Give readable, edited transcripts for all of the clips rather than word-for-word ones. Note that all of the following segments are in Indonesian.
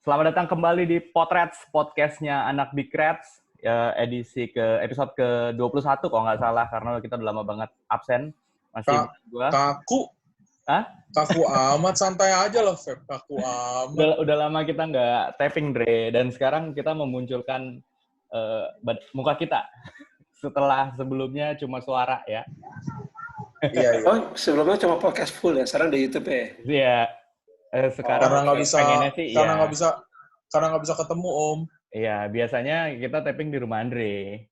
Selamat datang kembali di Potrets, podcastnya Anak Big Reds, episode ke-21 kalau nggak salah, karena kita udah lama banget absen. Masih gua. Kaku. Hah? Kaku amat, santai aja loh, Feb. Kaku amat. Udah lama kita nggak tapping, Dre. Dan sekarang kita memunculkan muka kita. Setelah sebelumnya cuma suara, ya. Iya. Oh, sebelumnya cuma podcast full ya, sekarang di YouTube ya? Iya. Sekarang karena nggak bisa, pengennya sih, karena nggak bisa ketemu Om. Iya, biasanya kita tapping di rumah Andre.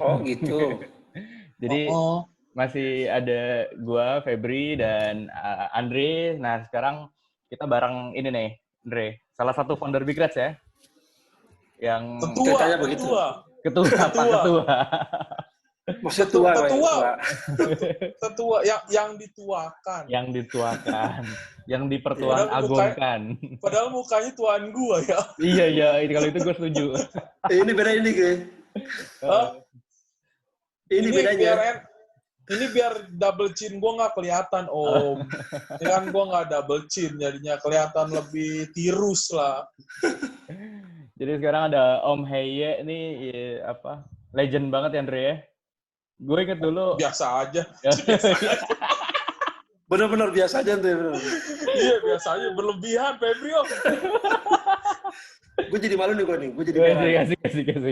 Oh gitu. Jadi masih ada gua, Febri, dan Andre. Nah, sekarang kita bareng ini nih, Andre. Salah satu founder Big Reds ya. Yang ketua. Maksud Tetua yang dituakan. Yang dipertuan agungkan. Padahal mukanya tuan gua ya. Iya, kalau itu gua setuju. Ini beda ini, Ge. Ini bedanya. Ini biar double chin gua nggak kelihatan, Om. Ini kan gua nggak double chin, jadinya kelihatan lebih tirus lah. Jadi sekarang ada Om Heye nih, legend banget ya, Andre ya. Gue inget dulu. Biasa aja. Benar-benar biasa aja tuh. Iya, biasa aja. Berlebihan, Febri. Gue jadi malu nih gue jadi merah. Asik.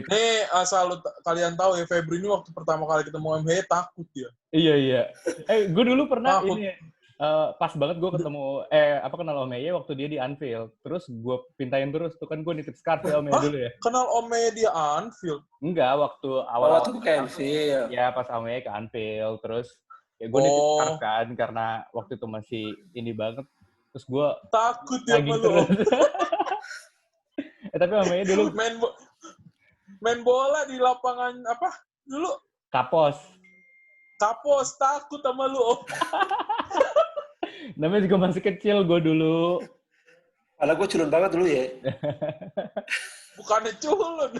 Nih, asal kalian tahu ya, Febri ini waktu pertama kali ketemu MH takut ya. Iya. Gue dulu pernah pas banget gue ketemu, kenal Om Heye waktu dia di Anfield. Terus gue pintain terus, tuh kan gue nitip scarf ya Om Heye dulu ya. Kenal Om Heye di Anfield? Enggak, waktu awal. Waktu ke Anfield. Ya, pas Om Heye ke Anfield. Terus ya gue nitip scarf kan, karena waktu itu masih ini banget. Terus gue takut ya malu. Tapi Om Heye dulu main bola di lapangan apa dulu? Kapos, takut sama lu. Namanya juga masih kecil gue dulu. Padahal gue culun banget dulu ya. Bukannya culun.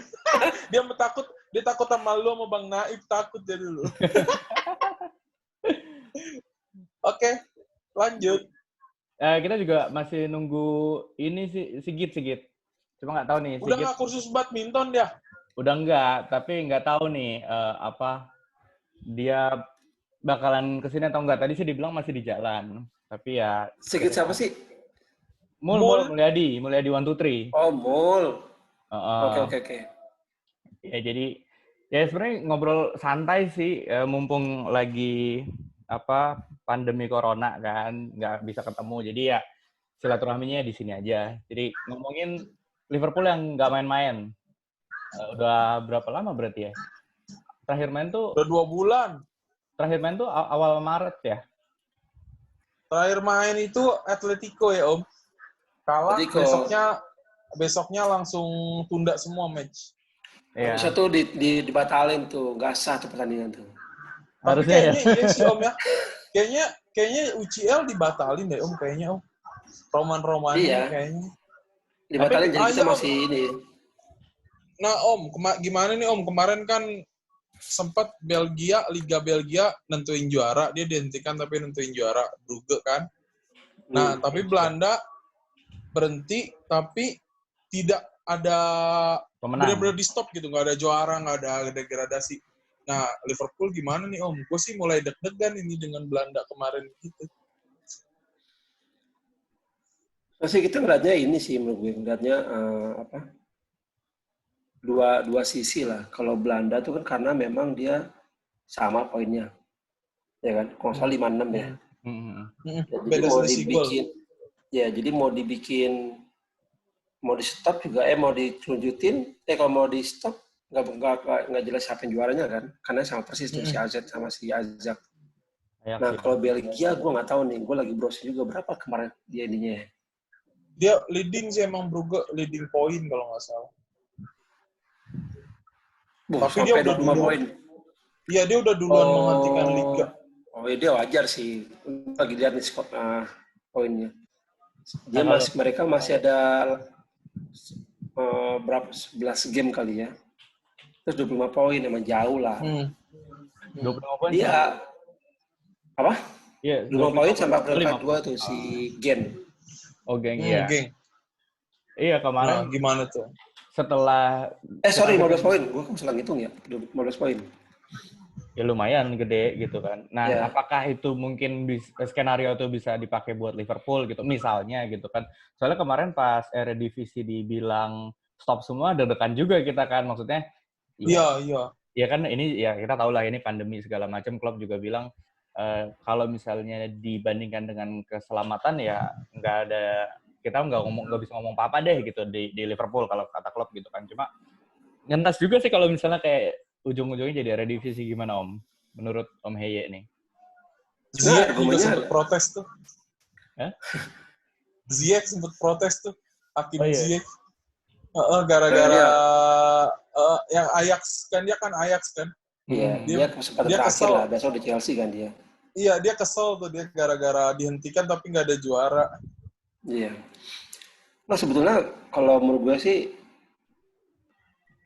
Dia takut sama lu, sama Bang Naib, takut dia dulu. Oke, lanjut. Kita juga masih nunggu ini sih, Sigit. Cuma nggak tahu nih. Udah nggak kursus badminton dia? Udah nggak, tapi nggak tahu nih dia bakalan kesini atau nggak. Tadi sih dibilang masih di jalan. Tapi ya... Sigit siapa sih? Mulyadi 123. Oh, Mul. Oke. Ya, jadi ya sebenarnya ngobrol santai sih, mumpung lagi pandemi corona kan, nggak bisa ketemu. Jadi ya silaturahminya di sini aja. Jadi ngomongin Liverpool yang nggak main-main. Udah berapa lama berarti ya? Terakhir main tuh... Udah 2 bulan. Terakhir main tuh awal Maret ya? Terakhir main itu Atletico ya, Om. Kalah, besoknya langsung tunda semua match. Iya. Bisa tuh dibatalin tuh, nggak sah tuh pertandingan tuh. Harusnya kayaknya iya sih, Om ya. Kayaknya UCL dibatalin deh, Om, kayaknya, Om. Roman-Romannya iya. Kayaknya. Dibatalin jadi kita masih ini. Nah, Om, gimana nih, Om? Kemarin kan sempat Liga Belgia nentuin juara, dia dihentikan tapi nentuin juara Brugge kan. Nah, tapi Belanda berhenti tapi tidak ada benar-benar di stop gitu, nggak ada juara, nggak ada degradasi. Nah, Liverpool gimana nih, Om? Gue sih mulai deg-degan ini dengan Belanda kemarin gitu. Masih kita ngeliatnya ini sih, menurut gue ngeliatnya dua sisi lah. Kalau Belanda tuh kan karena memang dia sama poinnya, ya kan? Kalau salah 56 ya. Jadi mau di stop juga, mau ditunjukin. Kalau mau di stop nggak jelas siapa yang juaranya kan? Karena sama persis tuh si AZ sama si Azak. Nah kalau Belgia gue nggak tahu nih.Gue lagi browsing juga berapa kemarin dia ininya. Dia leading sih emang Brugge, leading poin kalau nggak salah. Tapi dia udah 25 poin. Iya, dia udah duluan menghentikan liga. Oh, dia wajar sih. Lagi lihat nih poinnya. Mereka masih ada berapa 11 game kali ya. Terus 25 poin emang jauh lah. 25 poin. Dia apa? Iya, 25 poin sama peringkat 2 tuh si Gen. Oh, Geng, iya. Geng. Iya, kemarin gimana tuh? setelah... Sorry, 15 poin. Gue kan salah ngitung ya. 15 poin. Ya lumayan gede gitu kan. Nah, Yeah. apakah itu mungkin skenario itu bisa dipakai buat Liverpool gitu, misalnya gitu kan. Soalnya kemarin pas Eredivisie dibilang stop semua, deg-degan juga kita kan. Maksudnya, Iya. Ya kan ini ya kita tahu lah ini pandemi segala macam. Klopp juga bilang kalau misalnya dibandingkan dengan keselamatan ya nggak ada, kita nggak bisa ngomong apa-apa deh gitu di Liverpool kalau kata Klopp gitu kan. Cuma ngentas juga sih kalau misalnya kayak ujung-ujungnya jadi Eredivisie gimana Om? Menurut Om Heye nih. Ziyech juga sempat protes tuh. Ziyech sempat protes tuh. Hakim Ziyech. Gara-gara yang Ajax kan, dia kan Ajax kan. Iya, dia kesempatan terakhir lah. Besok di Chelsea kan dia. Iya, dia kesel tuh dia gara-gara dihentikan tapi nggak ada juara. Iya. Nah sebetulnya kalau menurut gue sih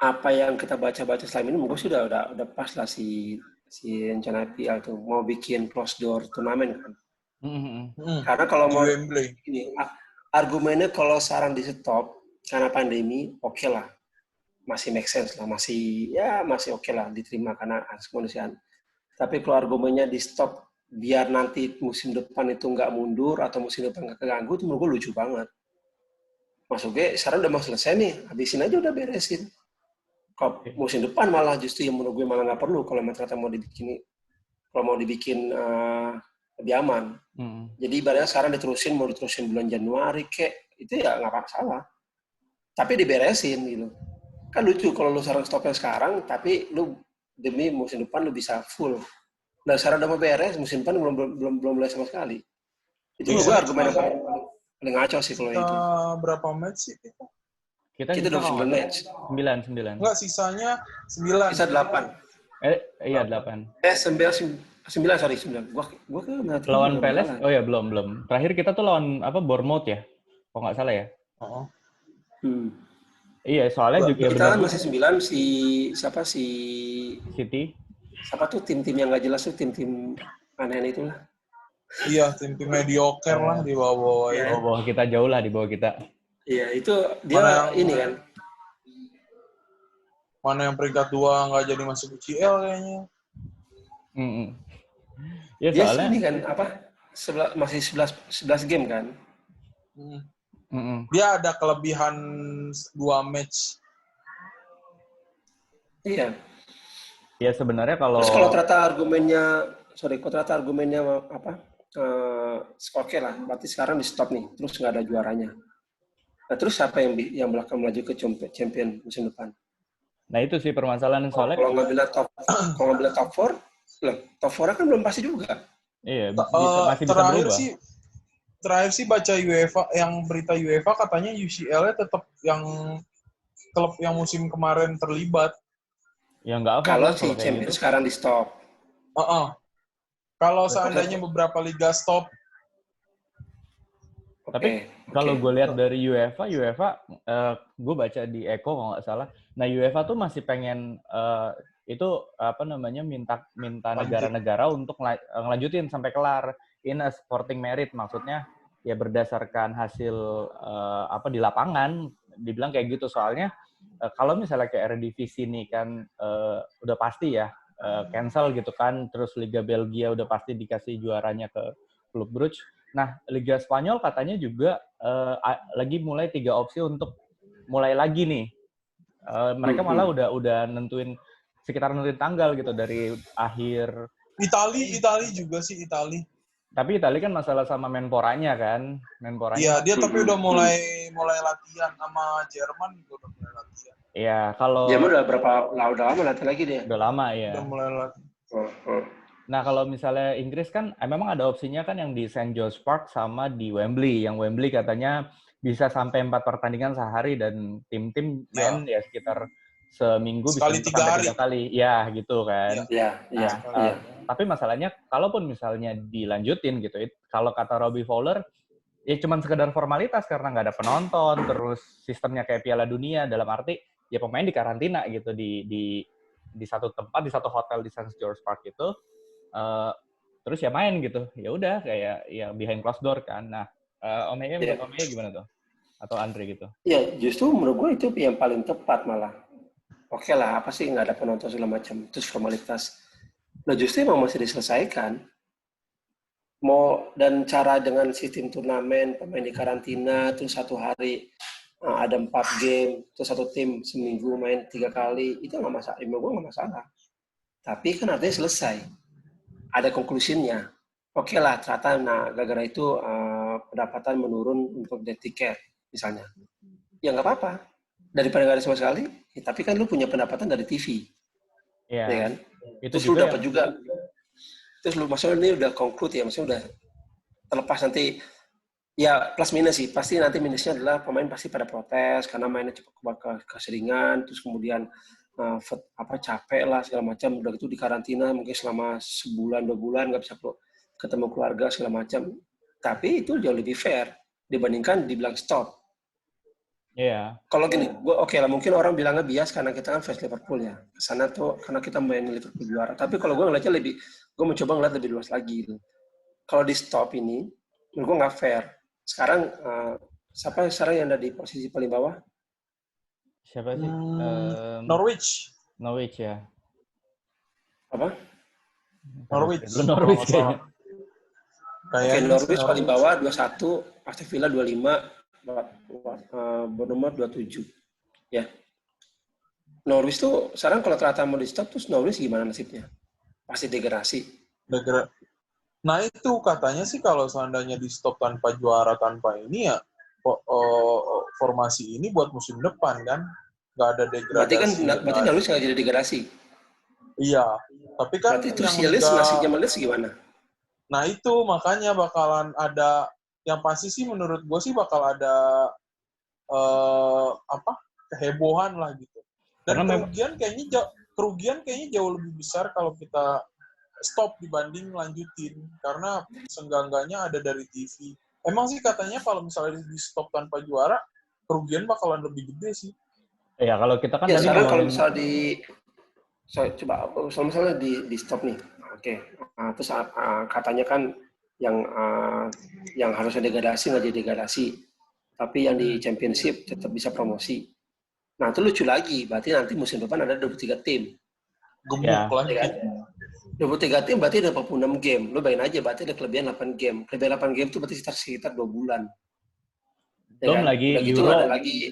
apa yang kita baca-baca selama ini, menurut gue sudah pas lah si rencana IPL tuh mau bikin closed door turnamen kan. Karena kalau mau ini argumennya kalau sekarang di stop karena pandemi, oke lah, masih make sense lah, masih oke lah diterima karena kemanusiaan. Tapi kalau argumennya di stop biar nanti musim depan itu nggak mundur atau musim depan nggak keganggu, itu menurut gue lucu banget. Maksudnya sekarang udah mau selesai nih, habisin aja udah beresin. Kalau musim depan malah justru yang menurut gue malah nggak perlu kalau ternyata mau dibikin lebih aman. Jadi ibaratnya sekarang mau diterusin bulan Januari itu ya nggak masalah. Tapi diberesin gitu. Kan lucu kalau lu sekarang stopnya sekarang, tapi lu demi musim depan lu bisa full. Nah sekarang udah mau beres, musim depan belum mulai sama sekali. Itu gue argumen yang paling ngaco sih kalau itu. Berapa match sih kita? Kita 29 match. 9. Enggak, sisanya 9. Sisa 8. Iya 8. 9, sorry 9. Gua ke lawan Palace. Oh ya, belum. Terakhir kita tuh lawan Bournemouth ya. Kok nggak salah ya? Iya, soalnya juga kita kan masih 9 siapa City. Siapa tuh tim-tim yang nggak jelas tuh, tim-tim aneh itulah. Iya, tim-tim mediocre lah di bawah. Di bawah kita jauh lah, di bawah kita. Iya, itu dia ini kan. Mana yang peringkat 2 nggak jadi masuk UCL kayaknya. Ya dia soalnya ini kan masih 11 game kan. Dia ada kelebihan 2 match. Iya. Ya sebenarnya kalau terus kalau ternyata argumennya apa? Oke lah, berarti sekarang di stop nih, terus nggak ada juaranya. Nah terus siapa yang belakang melaju ke champion musim depan? Nah itu sih permasalahan soalnya. Kalau nggak bilang top 4, top 4 kan belum pasti juga. Iya, masih bisa berubah. Terakhir sih baca UEFA, yang berita UEFA katanya UCL-nya tetap yang klub yang musim kemarin terlibat. Ya nggak apa. Kalau si champion sekarang di stop. Kalau seandainya beberapa liga stop. Tapi kalau gue lihat dari UEFA, gue baca di Eko kalau nggak salah. Nah UEFA tuh masih pengen minta negara-negara untuk ngelanjutin sampai kelar in a sporting merit, maksudnya ya berdasarkan hasil di lapangan, dibilang kayak gitu. Soalnya kalau misalnya kayak Eredivisie ini kan udah pasti ya cancel gitu kan, terus Liga Belgia udah pasti dikasih juaranya ke Klub Brugge. Nah, Liga Spanyol katanya juga lagi mulai 3 opsi untuk mulai lagi nih. Mereka malah udah nentuin tanggal gitu dari akhir. Itali juga sih, Itali. Tapi Itali kan masalah sama Menporanya kan. Iya, dia tapi udah mulai latihan sama Jerman juga udah mulai latihan. Iya, kalau Jerman udah lama latihan lagi dia. Udah lama ya. Udah mulai latihan. Nah, kalau misalnya Inggris kan memang ada opsinya kan yang di St. George Park sama di Wembley. Yang Wembley katanya bisa sampai 4 pertandingan sehari dan tim-tim main ya sekitar seminggu sekali bisa sampai 3 kali. Ya, gitu kan. Iya. Tapi masalahnya kalaupun misalnya dilanjutin gitu, kalau kata Robbie Fowler ya cuman sekedar formalitas karena nggak ada penonton, terus sistemnya kayak Piala Dunia, dalam arti ya pemain dikarantina gitu di satu tempat, di satu hotel di St. George Park itu. Terus ya main gitu, ya udah kayak ya behind closed door kan. Nah, Om Heye gimana tuh? atau Andre gitu? Ya, justru menurut gue itu yang paling tepat malah. Oke lah, apa sih nggak ada penonton segala macam, terus formalitas. Nah justru memang masih diselesaikan. Mau dan cara dengan sistem turnamen, pemain di karantina, terus 1 hari ada 4 game, terus satu tim seminggu main 3 kali, itu nggak masalah. Menurut gue nggak masalah. Tapi kan artinya selesai. Ada konklusinya. Oke lah, ternyata gara-gara itu pendapatan menurun untuk the tiket misalnya. Ya nggak apa-apa. Daripada nggak ada sama sekali, ya, tapi kan lu punya pendapatan dari TV. Iya. Ya kan? Itu terus juga lu dapat juga. Terus lu maksudnya ini udah conclude ya, maksudnya udah terlepas nanti ya plus minus sih. Pasti nanti minusnya adalah pemain pasti pada protes karena mainnya cepat keseringan, terus kemudian capek lah segala macam, udah gitu di karantina mungkin selama sebulan 2 bulan nggak bisa ketemu keluarga segala macam. Tapi itu jauh lebih fair dibandingkan dibilang stop. Iya. Kalau gini, gue oke lah mungkin orang bilangnya bias karena kita kan fans Liverpool ya. Kesana tuh karena kita main Liverpool juara. Tapi kalau gue ngeliatnya gue mencoba ngeliat lebih luas lagi gitu. Kalau di stop ini, menurut gue nggak fair. Sekarang siapa sekarang yang ada di posisi paling bawah? Siapa sih? Norwich ya. Apa? Norwich kayaknya. Oke, Norwich paling bawah 21, Aston Villa 25, Bournemouth 27. Ya. Norwich tuh sekarang kalau ternyata mau di stop, terus Norwich gimana nasibnya? Pasti degradasi. Nah itu katanya sih kalau seandainya di stop tanpa juara tanpa ini ya formasi ini buat musim depan kan nggak ada degradasi. Berarti Norwich nggak jadi degradasi. Iya, tapi kan berarti terus nasibnya Leeds gimana? Nah itu makanya bakalan ada yang pasti sih menurut gue sih bakal ada kehebohan lah gitu. Dan kerugian kayaknya jauh lebih besar kalau kita stop dibanding lanjutin karena seenggak-enggaknya ada dari TV. Emang sih katanya kalau misalnya di stop tanpa juara kerugian bakalan lebih gede sih. Ya kalau kita kan ya, tadi sekarang kalau misalnya misalnya di stop nih, oke. Terus katanya kan yang harusnya degradasi nggak jadi degradasi, tapi yang di championship tetap bisa promosi. Nah itu lucu lagi, berarti nanti musim depan ada 23 tim. Gemuk lagi. Ya kan? 23 tim berarti ada 46 game. Lu bayangin aja, berarti ada kelebihan 8 game. Kelebihan 8 game itu berarti sekitar 2 bulan. Belum kan? lagi udah gitu Euro. ada lagi,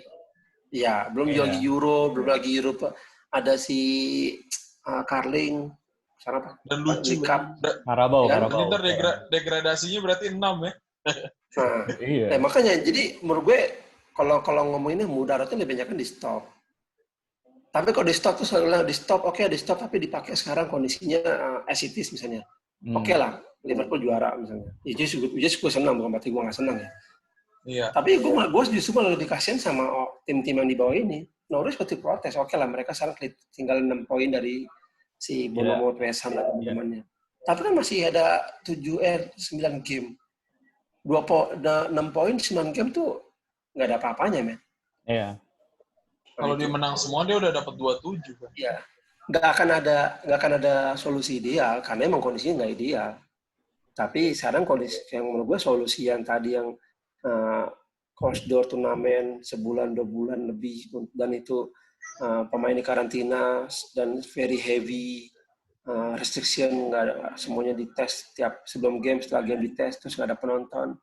ya belum lagi Euro, belum lagi Eropa. Ada si Carling, apa? Dan lucu. Carabao. Ntar degradasinya berarti 6 ya. Nah, iya. Makanya jadi menurut gue kalau ngomonginnya mudaratnya lebih banyak kan di stop. Tapi kalau di stop tuh selalu di stop, oke di stop tapi dipakai sekarang kondisinya as it is misalnya. Oke lah, Liverpool juara misalnya. Itu gue senang, bukan berarti gue nggak senang ya. Iya. Tapi gue justru malah lebih kasihan sama tim-tim yang di bawah ini. Norwich seperti protes, oke lah mereka sekarang tinggal 6 poin dari si Bournemouth, West Ham dan teman-temannya. Tapi kan masih ada 9 game. 6 poin, 9 game tuh nggak ada apa-apanya, men. Iya. Kalau dia menang semua, dia udah dapat 27 kan? Iya. Nggak akan ada solusi ideal, karena emang kondisinya nggak ideal. Tapi sekarang kondisi yang menurut gue solusi yang tadi yang close door turnamen sebulan 2 bulan lebih, dan itu pemain di karantina dan very heavy restriction, nggak ada, semuanya dites tiap sebelum game, setelah game dites, terus nggak ada penonton,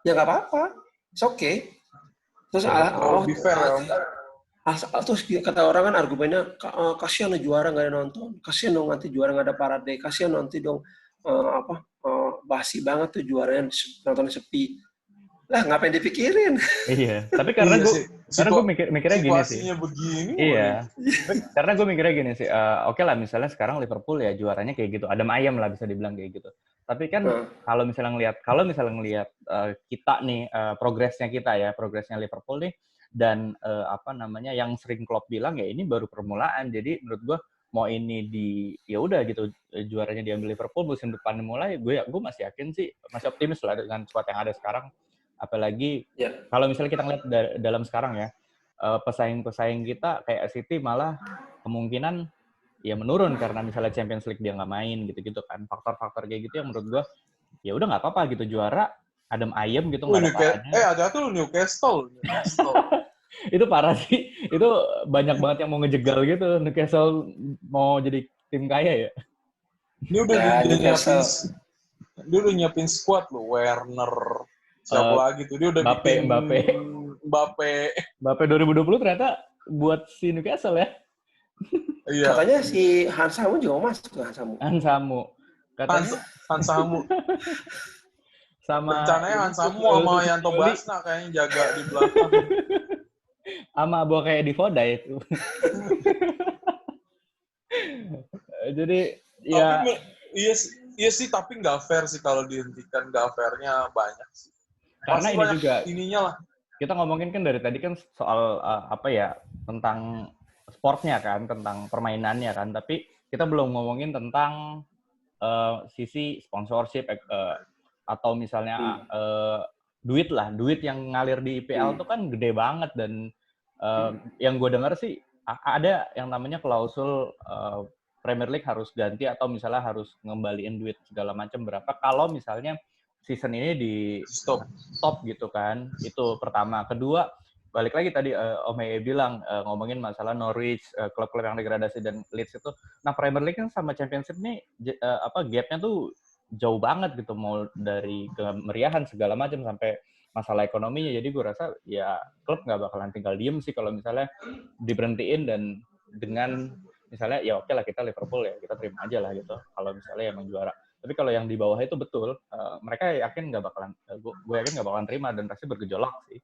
ya nggak apa-apa, it's okay. Terus terus kata orang kan argumennya kasihan juara nggak ada nonton, kasihan dong nanti juara nggak ada parade, kasihan nanti dong basi banget tuh juaranya nontonnya sepi. Lah ngapain dipikirin? Iya, tapi karena gue mikirnya gini sih. Begini. Iya. Karena gue mikirnya gini sih. Oke lah misalnya sekarang Liverpool ya juaranya kayak gitu, adem ayam lah bisa dibilang kayak gitu. Tapi kan kalau misalnya ngelihat kita nih progresnya Liverpool nih dan yang sering Klopp bilang ya ini baru permulaan. Jadi menurut gue mau ini ya udah gitu juaranya diambil Liverpool musim depan mulai, gue masih yakin sih, masih optimis lah dengan squad yang ada sekarang. Apalagi kalau misalnya kita ngeliat dalam sekarang ya, pesaing-pesaing kita kayak City malah kemungkinan ya menurun karena misalnya Champions League dia nggak main gitu-gitu kan. Faktor-faktor kayak gitu yang menurut gue ya udah nggak apa-apa gitu juara adem ayem gitu, nggak ada parahnya. Hati-hati lu Newcastle. Itu parah sih. Itu banyak banget yang mau ngejegal gitu. Newcastle mau jadi tim kaya ya. Dia udah nyiapin squad loh. Werner, siapa lagi tuh? Dia udah bikin Mbappe 2020 ternyata buat si Newcastle ya. Iya. Katanya si Hansamu juga masuk ke Hansamu. Katanya Hansamu. Sama rencananya Hansamu sama Yanto Basna kayaknya jaga di belakang. Sama bawa kayak di Voda itu. Jadi ya. Tapi iya sih, tapi nggak fair sih kalau dihentikan. Nggak fairnya banyak sih. Karena ini juga ininya lah. Kita ngomongin kan dari tadi kan soal tentang sportnya kan, tentang permainannya kan. Tapi kita belum ngomongin tentang sisi sponsorship atau misalnya duit yang ngalir di IPL tuh kan gede banget. Dan yang gue dengar sih ada yang namanya klausul Premier League harus ganti atau misalnya harus ngembaliin duit segala macam berapa kalau misalnya season ini di stop gitu kan. Itu pertama. Kedua, balik lagi tadi Om Heye bilang ngomongin masalah Norwich, klub-klub yang degradasi dan Leeds itu. Nah, Premier League kan sama Championship nih gapnya tuh jauh banget gitu, mau dari kemeriahan segala macam sampai masalah ekonominya. Jadi gue rasa ya klub nggak bakalan tinggal diem sih kalau misalnya diberhentiin dan dengan misalnya ya oke lah kita Liverpool ya kita terima aja lah gitu kalau misalnya emang juara. Tapi kalau yang di bawah itu betul mereka yakin nggak bakalan, gue yakin nggak bakalan terima dan pasti bergejolak sih.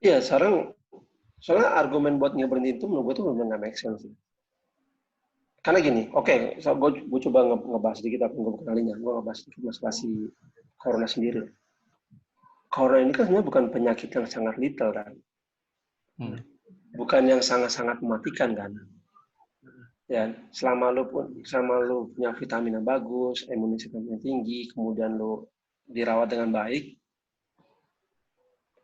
Iya, soalnya argumen buat ngeberhentiin itu menurut gue tuh benar-benar nggak make sense sih. Karena gini, so gue coba ngebahas sedikit apa yang gue kenalinya. Gue ngebahas sedikit masalah si corona sendiri. Corona ini kan sebenarnya bukan penyakit yang sangat lethal kan. Bukan yang sangat-sangat mematikan kan. Ya, selama lu punya vitamin yang bagus, imunitas yang tinggi, kemudian lu dirawat dengan baik,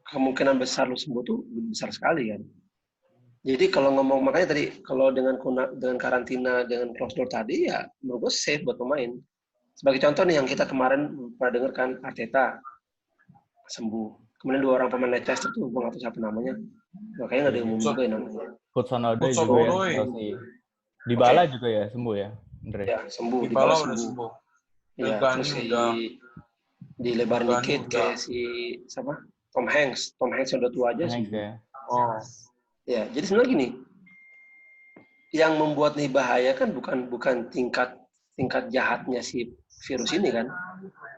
kemungkinan besar lu sembuh tuh besar sekali kan. Jadi kalau ngomong, makanya tadi kalau dengan karantina, dengan closed door tadi ya menurut gue safe buat pemain. Sebagai contoh nih yang kita kemarin pernah dengar kan, Arteta sembuh. Kemudian 2 orang pemain Leicester tuh gue nggak tahu siapa namanya. Makanya nggak diumum juga namanya. Hudson-Odoi juga ya. Dybala juga ya sembuh ya, Andre? Ya sembuh. Dybala udah sembuh. Iya, terus dilebarin dikit kayak si siapa? Tom Hanks udah tua aja sih. Ya. Ya, jadi sebenarnya gini, yang membuat nih bahaya kan bukan tingkat jahatnya si virus ini kan,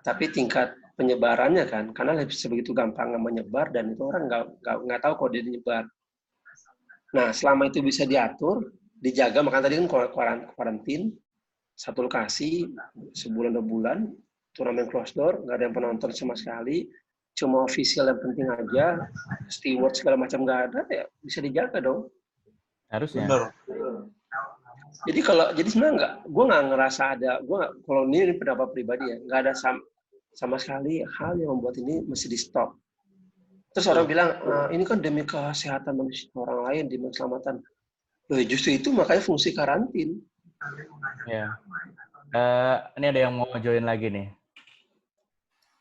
tapi tingkat penyebarannya kan, karena sebegitu gampangnya menyebar dan itu orang nggak tahu kalau dia menyebar. Nah, selama itu bisa diatur, dijaga, makanya tadi kan karantin satu lokasi sebulan 2 bulan, turnamen closed door, nggak ada yang penonton sama sekali. Cuma official yang penting aja, steward segala macam nggak ada, ya bisa dijaga dong. Harusnya. Bener. Jadi sebenarnya gue nggak ngerasa ada, kalau ini pendapat pribadi ya, nggak ada sama sekali hal yang membuat ini mesti di stop. Terus orang bilang ini kan demi kesehatan manusia orang lain, demi keselamatan. Loh, justru itu makanya fungsi karantin. Ya. Ini ada yang mau join lagi nih.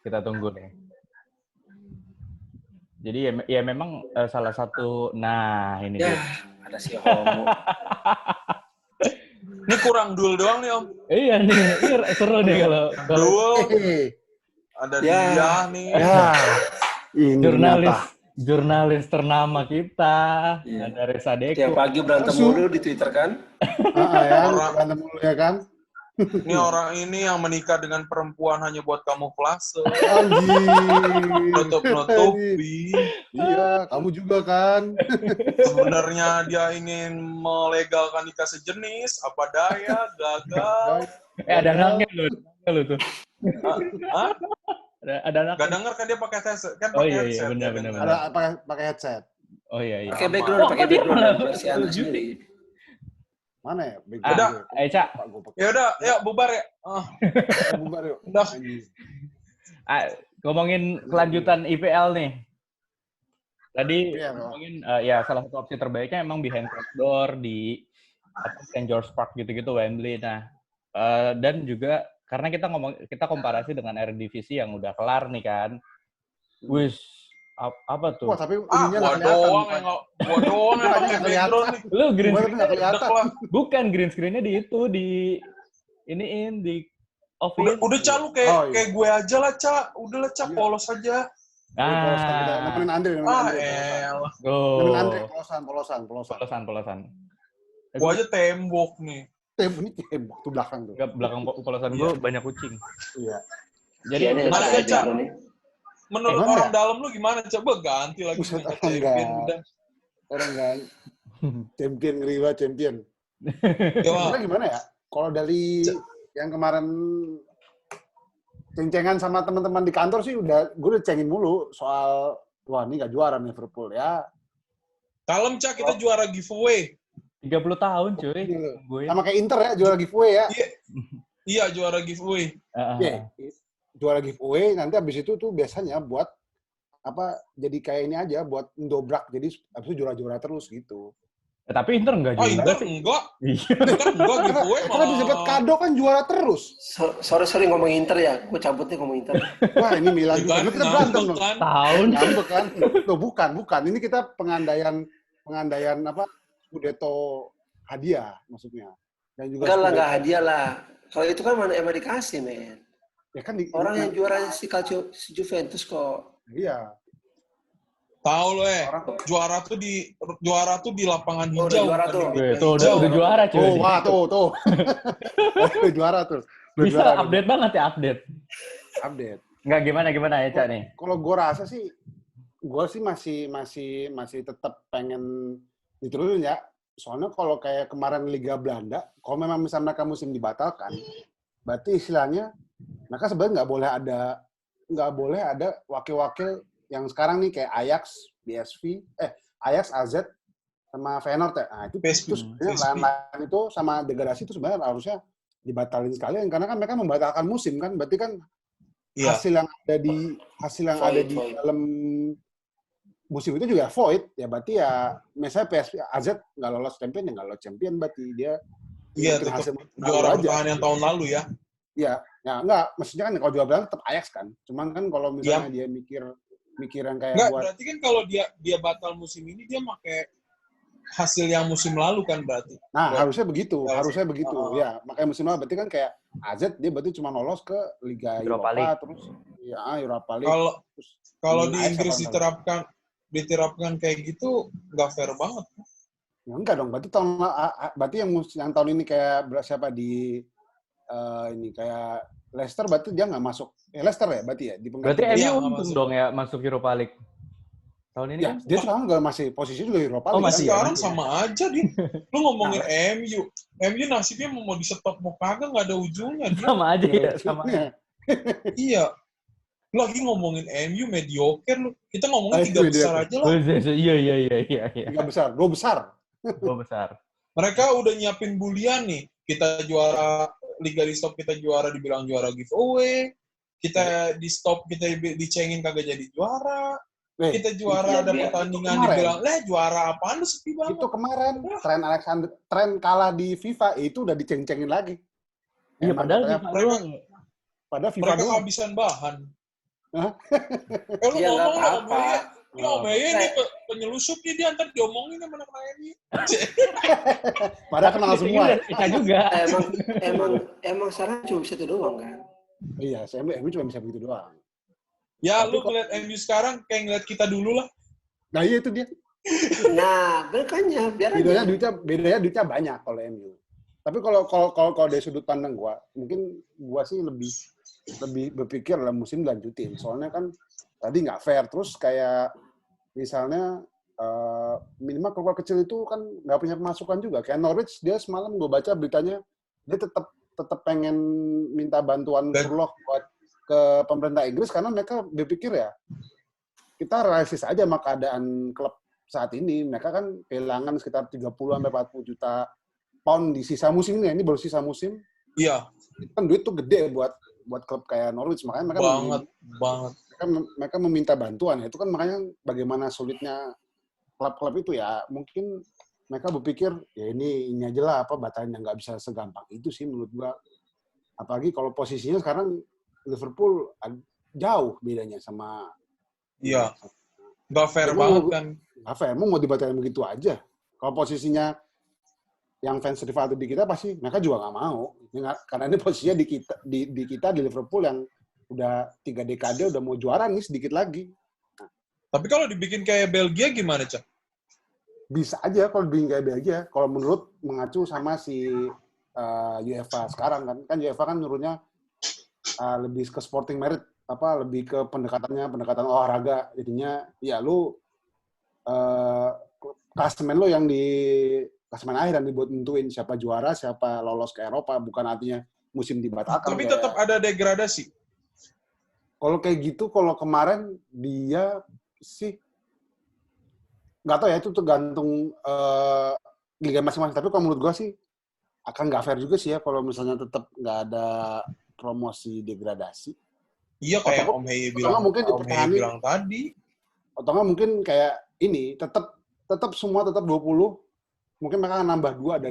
Kita tunggu nih. Jadi ya memang salah satu, nah ini dia. Ada si homo. Ini kurang duel doang nih Om. Iya nih, seru nih kalau duel. Ada dia nih. Ya. Jurnalis ternama kita, ada Reza Deko. Tiap pagi berantem mulu di Twitter kan? Berantem mulu ya kan? Ini orang ini yang menikah dengan perempuan hanya buat kamuflase. Anjir. Nutup-nutupi. Iya, kamu juga kan. Sebenarnya dia ingin melegalkan nikah sejenis, apa daya, gagal. Ada anaknya loh tuh. Hah? Ada anak. Gak denger kan dia pakai headset. Kan pakai headset. Benar. Ada pakai headset. Oh iya. Pakai background si anak sendiri. Mana ya? Udah. Cak. Ya udah, yuk bubar ya. Bubar yuk. Udah. Ngomongin kelanjutan IPL nih. Tadi ngomongin ya salah satu opsi terbaiknya emang behind closed door di St. George Park gitu-gitu, Wembley. Nah, dan juga karena kita komparasi dengan Eredivisie yang udah kelar nih kan. Wis apa tuh? Wah, tapi ininya nggak Gua kelihatan. doang yang pakai background nih. Lu green Gua screen nggak kelihatan. bukan green screen-nya di office. Udah Ca, lu kayak gue aja lah, Ca. Udah lah, Ca, Iya. polos aja. Polosan kita. Nemenin Andre. Elah. Nemenin Andre, Polosan. Gua aja tembok nih. Ini tembok tuh belakang tuh. Belakang polosan gue banyak kucing. Iya. Jadi Iya, Gimana saya ya, Ca? juga nih. Menurut Gimana orang ya? dalam lu gimana? Coba ganti lagi Buset, nih, enggak. champion udah. Orang nggak champion ngeriwa champion. Coba. Gimana ya? Kalau dari yang kemarin ceng-cengan sama teman-teman di kantor sih gue udah cengin mulu soal wah ini nggak juara Liverpool ya. Kalem, Ca, kita juara giveaway. 30 tahun cuy. Gue. Sama kayak Inter ya juara giveaway ya. Iya, juara giveaway. Iya, juara giveaway nanti habis itu tuh biasanya buat jadi kayak ini aja buat dobrak jadi habis itu juara-juara terus gitu. Tapi Inter enggak juga. Inter sih. enggak. Iya. Inter enggak giveaway malah. Karena disebut kado kan juara terus. Sorry ngomong Inter ya. Gue cabut nih ngomong Inter. Wah ini Milan juga. Kita berantem dong. Tahun. Ngambek kan? Tuh bukan. Ini kita pengandaian Scudetto hadiah maksudnya. Dan juga Enggak hadiah lah. Kalau itu kan emang dikasih, men. Ya kan Orang yang juara si Juventus kok. Iya. Tahu lo juara tuh di lapangan hijau. Juara tuh. Udah juara cuy. Oh, wah tuh. Udah juara tuh. Bisa update banget ya update. Enggak gimana ya, Cak nih? Kalau gue rasa sih masih tetap pengen diturunin ya. Soalnya kalau kayak kemarin Liga Belanda, kalau memang misalnya mereka musim dibatalkan, berarti istilahnya mereka sebenarnya nggak boleh ada wakil-wakil yang sekarang nih kayak Ajax, Ajax, AZ, sama Feyenoord ya. Nah, itu sebenarnya lain-lain itu sama degradasi itu sebenarnya harusnya dibatalin sekalian karena kan mereka membatalkan musim kan, berarti kan hasil yang ada di dalam musim itu juga void ya, berarti ya misalnya PSV AZ nggak lolos champion berarti dia hasil juara bertahan yang tahun lalu ya. Iya, ya enggak, maksudnya kan kalau juara bertahan tetap Ajax kan. Cuman kan kalau misalnya dia mikir yang kayak enggak, berarti kan kalau dia batal musim ini dia pakai hasil yang musim lalu kan berarti. Nah, harusnya begitu. Ya, makanya musim lalu berarti kan kayak AZ dia berarti cuma lolos ke Liga Europa terus Europa League. Kalau di Inggris diterapkan kayak gitu nggak fair banget. Ya, enggak dong, berarti yang tahun ini kayak siapa di ini kayak Leicester berarti dia nggak masuk. Leicester ya berarti ya di berarti MU untung dong ya masuk Europa League. Tahun ini ya, kan? Dia sekarang juga masih posisi juga Europa League. Masih sekarang sama aja dia. Lu ngomongin MU nasibnya mau di stop mau kagak nggak ada ujungnya dia. Sama aja ya, sama. Iya. Lu lagi ngomongin MU mediocre lu. Kita ngomongin 3 besar aja lah. Iya. 3 besar. 2 besar. Mereka udah nyiapin bulian nih. Kita juara Liga di stop, kita juara dibilang juara giveaway. Kita di stop, kita dicengin kagak jadi juara. Kita juara ada pertandingan dibilang, juara apaan lu sepi banget. Itu kemarin tren kalah di FIFA itu udah diceng-cengin lagi. Iya, padahal FIFA mereka kehabisan bahan. Lu ngomong apa? Ini penyelusup nih dia ntar diomongin sama anak MU. Padahal kenal semua. Kita juga. Emang sekarang cuma bisa itu doang kan? Iya, MU cuma bisa begitu doang. Ya, lu ngeliat MU sekarang kayak ngeliat kita dulu lah. Nah, iya itu dia. Nah, makanya biar bedanya duitnya banyak kalau MU. Tapi kalau dari sudut pandang mungkin gua sih lebih berpikir dalam musim lanjutin. Soalnya kan tadi nggak fair. Terus kayak misalnya minimal klub kecil itu kan nggak punya pemasukan juga. Kayak Norwich, dia semalam gue baca beritanya dia tetap pengen minta bantuan Furlock buat ke pemerintah Inggris karena mereka berpikir ya kita realistis aja sama keadaan klub saat ini. Mereka kan kehilangan sekitar 30-40 juta pound di sisa musim ini. Ini baru sisa musim. Iya. Kan duit tuh gede buat klub kayak Norwich, makanya mereka meminta bantuan. Itu kan makanya bagaimana sulitnya klub-klub itu ya. Mungkin mereka berpikir ya ini aja lah batalnya nggak bisa segampang itu sih menurut gua. Apalagi kalau posisinya sekarang Liverpool jauh bedanya sama. Iya. Nggak fair banget kan. Nggak fair, mau dibatalin begitu aja. Kalau posisinya yang fans rival di kita pasti mereka juga nggak mau. Karena ini posisinya di kita di Liverpool yang udah 3 dekade udah mau juara nih sedikit lagi. Tapi kalau dibikin kayak Belgia gimana, Cak? Bisa aja kalau dibikin kayak Belgia. Kalau menurut mengacu sama si UEFA sekarang kan. Kan UEFA kan menurutnya lebih ke sporting merit, lebih ke pendekatan olahraga. Jadinya ya lu klasemen lo yang di klasemen akhir yang dibuat nentuin siapa juara, siapa lolos ke Eropa, bukan artinya musim dibatalkan. Tapi tetap ada degradasi. Kalau kayak gitu, kalau kemarin dia sih nggak tahu ya, itu tergantung liga masing-masing. Tapi kalau menurut gue sih akan nggak fair juga sih ya kalau misalnya tetap nggak ada promosi degradasi. Iya, kayak Om Hei bilang tadi. Atau nggak mungkin kayak ini tetap semua tetap 20, mungkin mereka akan nambah 2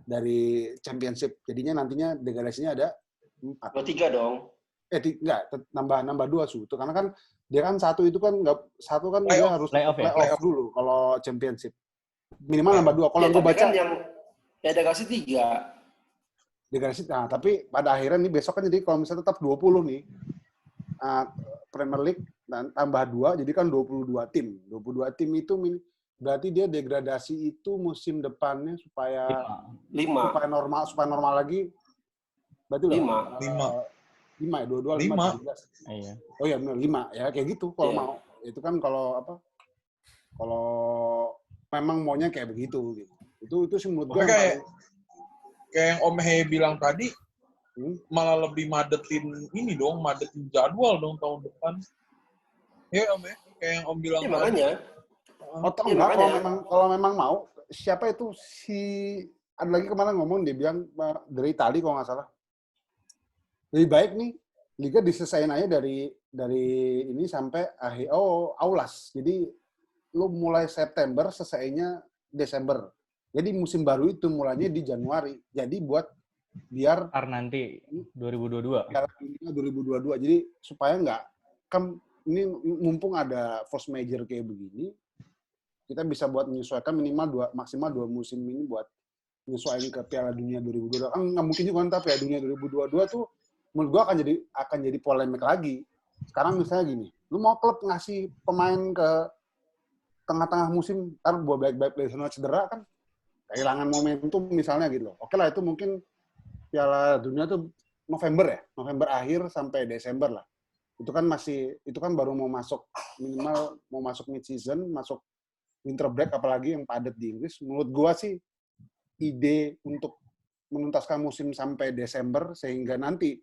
dari championship. Jadinya nantinya degradasinya ada 4. 3 dong. Enggak, nambah 2 Su. Karena kan dia kan satu itu kan nggak satu kan dia harus playoff dulu kalau championship. Minimal nambah 2. Kalau gue baca kan yang degradasi 3. Degradasi. Nah, tapi pada akhirnya nih besok kan jadi kalau misalnya tetap 20 nih Premier League dan tambah 2 jadi kan 22 tim. 22 tim itu berarti dia degradasi itu musim depannya supaya 5. supaya normal lagi. Berarti 5 ya, 22 5. Iya. Oh iya benar 5 ya kayak gitu kalau mau. Itu kan kalau memang maunya kayak begitu gitu. Itu sih menurut gue kayak yang Om Hei bilang tadi malah lebih madetin jadwal dong tahun depan. Ya Om Hei, kayak yang Om bilang tadi. Makanya. Atau enggak kalau memang mau siapa itu ada lagi kemarin ngomong dia bilang dari Itali kalau nggak salah. Lebih baik nih liga diselesain aja dari ini sampai aulas. Jadi lu mulai September selesainya Desember. Jadi musim baru itu mulainya di Januari. Jadi biar nanti 2022. Piala Dunia 2022. Jadi supaya nggak kan ini mumpung ada force major kayak begini, kita bisa buat menyesuaikan maksimal 2 musim ini buat menyesuaikan ke Piala Dunia 2022. Kan nggak mungkin juga kan Piala Dunia 2022 tuh menurut gua akan jadi polemik lagi. Sekarang misalnya gini, lu mau klub ngasih pemain ke tengah-tengah musim, ntar buat baik-baik dari cedera kan kehilangan momentum misalnya gitu loh. Oke lah itu mungkin Piala Dunia tuh November akhir sampai Desember lah. Itu kan baru mau masuk minimal mau masuk mid season, masuk winter break apalagi yang padat di Inggris. Menurut gua sih ide untuk menuntaskan musim sampai Desember sehingga nanti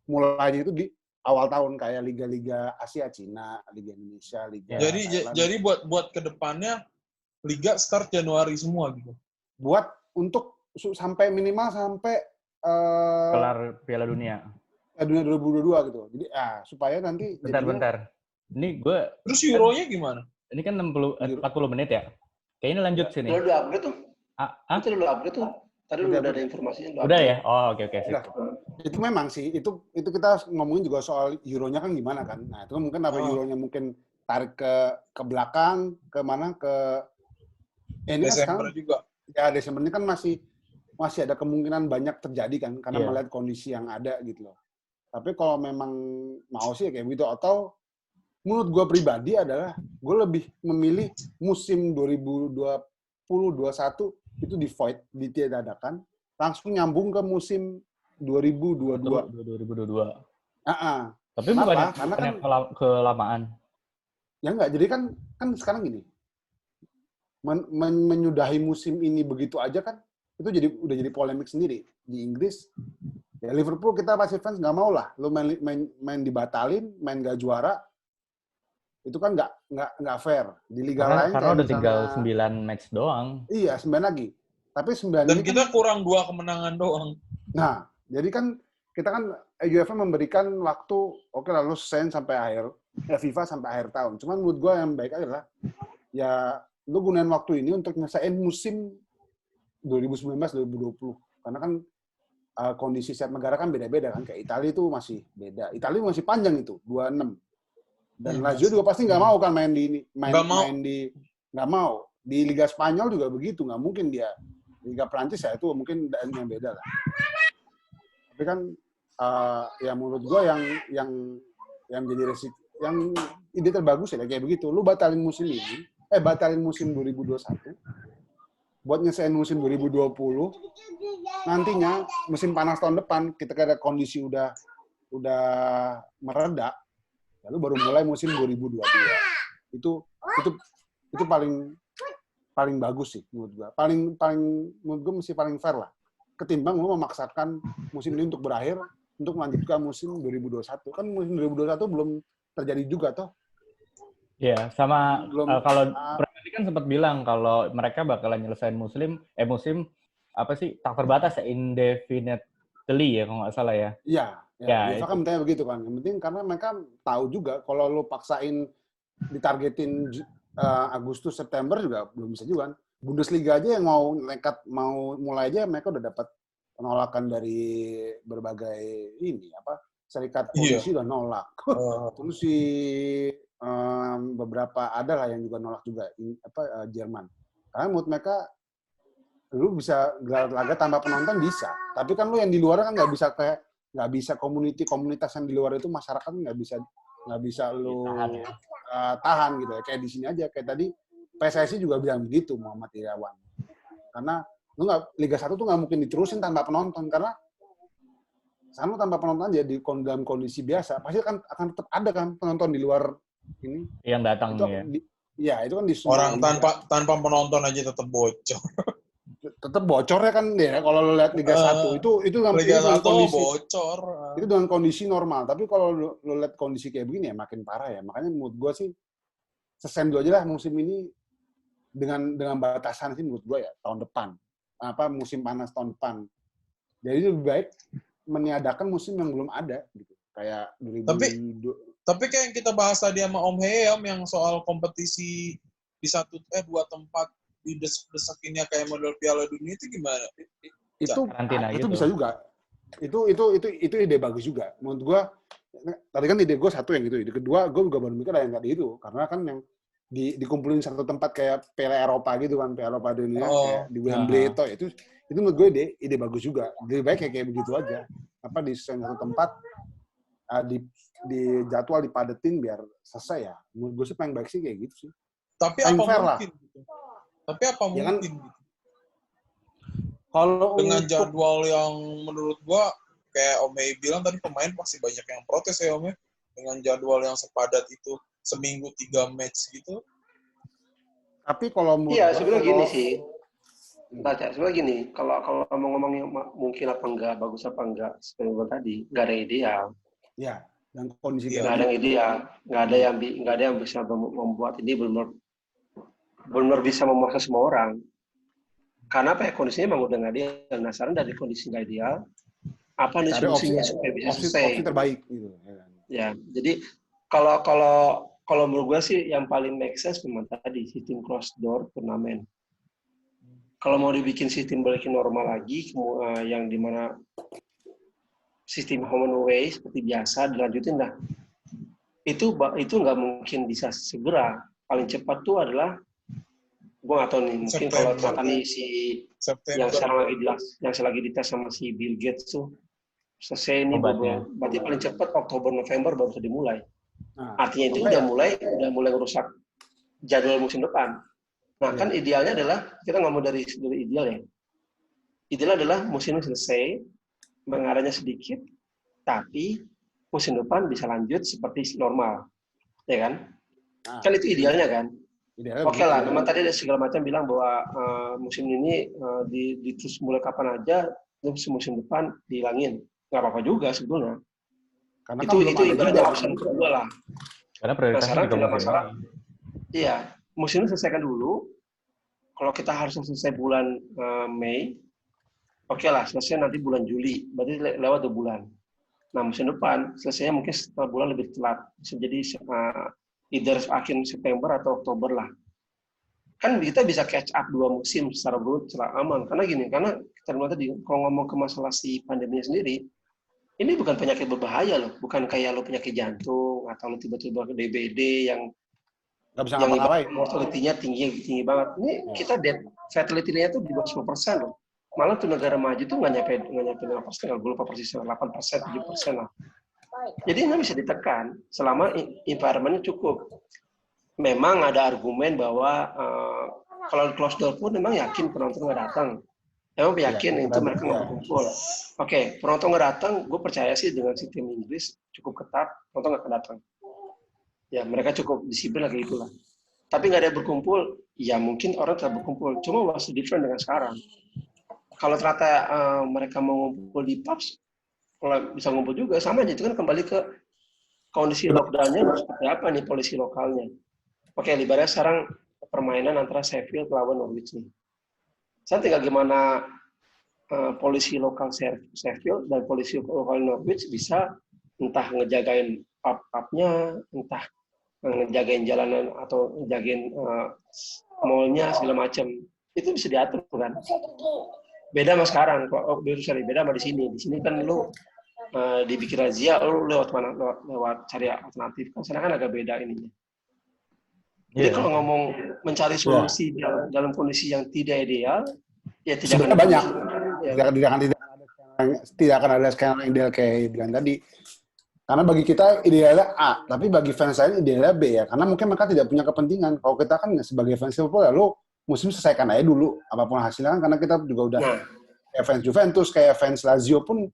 mulainya itu di awal tahun kayak liga-liga Asia, Cina, Liga Indonesia, Liga Jadi buat kedepannya liga start Januari semua gitu. Buat untuk sampai minimal sampai kelar Piala Dunia. Dunia 2022 gitu. Jadi supaya nanti bentar. Ini gue terus Euro-nya gimana? Ini kan 40 menit ya. Kayaknya lanjut sini. Udah upgrade tuh. Itu udah upgrade tuh. Tadi udah ada informasinya. Udah ya? Oh, oke. Itu memang sih, itu kita ngomongin juga soal Euro-nya kan gimana kan. Nah, itu mungkin Euro-nya mungkin tarik ke belakang, ke mana, ini Desember kan juga. Ya, Desember ini kan masih ada kemungkinan banyak terjadi kan, karena melihat kondisi yang ada gitu loh. Tapi kalau memang mau sih kayak gitu, atau menurut gue pribadi adalah, gue lebih memilih musim 2020-2021 itu di void, ditiadakan, langsung nyambung ke musim 2022. Tapi bukan karena kan kelamaan. Ya enggak, jadi kan sekarang gini, menyudahi musim ini begitu aja kan, itu udah jadi polemik sendiri. Di Inggris, ya Liverpool kita pasti fans nggak mau lah, lu main dibatalin, main gak juara, itu kan nggak fair. Di liga lain karena udah tinggal 9 match doang. Iya, 9 lagi. Tapi 9 dan kita kan kurang 2 kemenangan doang. Nah, jadi kan kita kan UEFA memberikan waktu, oke lah lu selesai sampai akhir, FIFA sampai akhir tahun. Cuman menurut gue yang baik adalah ya lu gunain waktu ini untuk nyelesain musim 2019-2020. Karena kan kondisi setiap negara kan beda-beda kan. Kayak Italia itu masih beda. Italia masih panjang itu, 26. Dan Lazio juga pasti nggak mau kan main di nggak mau. Di Liga Spanyol juga begitu, nggak mungkin dia. Liga Prancis ya itu mungkin yang beda lah. Tapi kan ya menurut gue yang jadi resiko, yang ide terbagus ya kayak begitu. Lu batalin musim 2021 buat nyesain musim 2020. Nantinya musim panas tahun depan kita ada kondisi udah mereda, lalu baru mulai musim 2022. Itu paling bagus sih menurut gua. Paling menurut gua mesti paling fair lah. Ketimbang lu memaksakan musim ini untuk berakhir untuk melanjutkan musim 2021. Kan musim 2021 belum terjadi juga toh. Ya, sama kalau Premier kan sempat bilang kalau mereka bakalan nyelesain musim apa sih, tak terbatas ya, indefinitely ya kalau nggak salah ya. Iya, UEFA kan mintanya begitu kan. Yang penting karena mereka tahu juga kalau lu paksain ditargetin Agustus September juga belum bisa juga kan. Bundesliga aja yang mau nekat mau mulai aja mereka udah dapat penolakan dari berbagai serikat polisi udah nolak. Terus si beberapa ada lah yang juga nolak juga Jerman. Karena menurut mereka lu bisa gelar laga tanpa penonton bisa, tapi kan lu yang di luar kan nggak bisa komunitas yang di luar itu masyarakat nggak bisa lu tahan gitu ya. Kayak di sini aja kayak tadi PSSI juga bilang begitu, Muhammad Irawan. Karena lu Liga 1 tuh nggak mungkin diterusin tanpa penonton karena sama tanpa penonton aja dalam kondisi biasa pasti kan akan tetap ada kan penonton di luar ini yang datang itu, ya. Itu kan di orang tanpa penonton aja tetap bocor. Tetap bocornya kan ya kalau lo lihat Liga 1 itu Liga 1 kondisi bocor. Itu dengan kondisi normal, tapi kalau lo lihat kondisi kayak begini ya makin parah ya. Makanya menurut gue sih sesen dulu aja lah musim ini dengan batasan sih menurut gue ya tahun depan. Musim panas tahun depan. Jadi lebih baik meniadakan musim yang belum ada gitu. Kayak 2020. Tapi kayak yang kita bahas tadi sama Om Heam yang soal kompetisi di dua tempat didesak-desakinnya kayak model Piala Dunia itu gimana? Itu gitu. Bisa juga. Itu ide bagus juga. Menurut gua tadi kan ide gua satu yang gitu. Ide kedua gua juga baru mikir yang enggak itu. Karena kan yang dikumpulin satu tempat kayak Piala Eropa gitu kan, Piala Eropa Dunia kayak di Wembley itu menurut gue ide bagus juga. Lebih baik kayak begitu aja. Di satu tempat di jadwal dipadetin biar selesai ya. Menurut gue sih paling baik sih kayak gitu sih. Tapi apa mungkin gitu? Tapi apa mungkin kan, gitu? Kalau dengan jadwal yang menurut gua kayak Om Hei bilang tadi pemain pasti banyak yang protes ya Om ya. Dengan jadwal yang sepadat itu seminggu 3 match gitu. Tapi kalau iya sebenarnya gini sih. Sebenarnya gini, kalau mau ngomongin mungkin apa enggak, bagus apa enggak, seperti tadi, nggak ada ideal. Ya, dan kondisi nggak ada yang ideal, nggak ada yang bisa membuat ini benar bisa memuaskan semua orang. Karena kondisinya memang udah nggak ideal. Nah, sekarang dari kondisi nggak ideal, apa nih solusinya supaya bisa selesai? Opsi terbaik gitu. Ya, jadi kalau menurut gue sih yang paling make sense memang tadi sistem closed door turnamen. Kalau mau dibikin sistem balikin normal lagi, yang dimana sistem home and away seperti biasa dilanjutin dah. Itu nggak mungkin bisa segera. Paling cepat tuh adalah, gue nggak tahu nih, mungkin kalau tadi yang saya lagi dites sama si Bill Gates tuh selesai ini berarti paling cepat Oktober November baru bisa dimulai. Artinya itu udah mulai merusak jadwal musim depan. Nah, kan idealnya adalah, kita ngomong dari ideal ya. Ideal adalah musim ini selesai, mengarahnya sedikit, tapi musim depan bisa lanjut seperti normal. Ya kan? Kan itu idealnya kan? Oke lah, memang tadi ada segala macam bilang bahwa musim ini terus mulai kapan aja, terus musim depan dihilangin. Nggak apa-apa juga sebetulnya. Karena itu ibaratnya urusan kedua lah. Karena prioritasnya juga masalah. Iya. Musim ini selesaikan dulu. Kalau kita harus selesai bulan Mei, oke lah, selesai nanti bulan Juli. Berarti lewat 2 bulan. Nah, musim depan, selesainya mungkin setelah bulan lebih telat. Bisa jadi either akhir September atau Oktober lah. kan kita bisa catch up 2 musim secara berurut, secara aman. Karena gini, karena kita bilang tadi, kalau ngomong ke masalah si pandeminya sendiri, ini bukan penyakit berbahaya loh, bukan kayak lo penyakit jantung atau lo tiba-tiba ke DBD yang Nggak bisa ngapa-ngapain. mortality-nya tinggi banget. Ini kita death fatality-nya tuh di bawah 10% loh. Malah tuh negara maju tuh nggak nyampe 5%, gue lupa persisnya, 8%, 7% lah. Jadi ini bisa ditekan selama environment-nya cukup. Memang ada argumen bahwa kalau close door pun memang yakin penonton nggak datang. Emang yakin itu mereka nggak berkumpul. Oke, penonton nggak datang, gue percaya sih dengan sistem Inggris cukup ketat, penonton nggak akan datang. Ya, mereka cukup disiplin lagi itulah. Tapi nggak ada yang berkumpul, ya mungkin orang tetap berkumpul. Cuma what's the different dengan sekarang? Kalau ternyata mereka mau ngumpul di pubs, kalau bisa ngumpul juga, sama aja. Itu kan kembali ke kondisi lockdown-nya seperti apa nih polisi lokalnya. Oke, ibaratnya sekarang permainan antara Sheffield lawan Norwich nih. Saya tinggal gimana polisi lokal Sheffield dan polisi lokal Norwich bisa entah ngejagain pub-pubnya, entah ngejagain jalanan atau ngejagain mall-nya segala macam. Itu bisa diatur kan. Beda sama sekarang, beda sama di sini. Di sini kan lu dibikin razia, lu lewat mana? Lewat cari alternatif. Kan sekarang kan agak beda ininya. Jadi kalau ngomong mencari solusi dalam kondisi yang tidak ideal, ya tidak akan banyak. Ya. Tidak akan ada skenario yang ideal kayak bilang tadi. Karena bagi kita idealnya A, tapi bagi fans lain idealnya B ya. Karena mungkin mereka tidak punya kepentingan. Kalau kita kan sebagai fans Liverpool, ya lu musim selesaikan aja dulu apapun hasilnya kan. Karena kita juga udah kayak fans Juventus, kayak fans Lazio pun,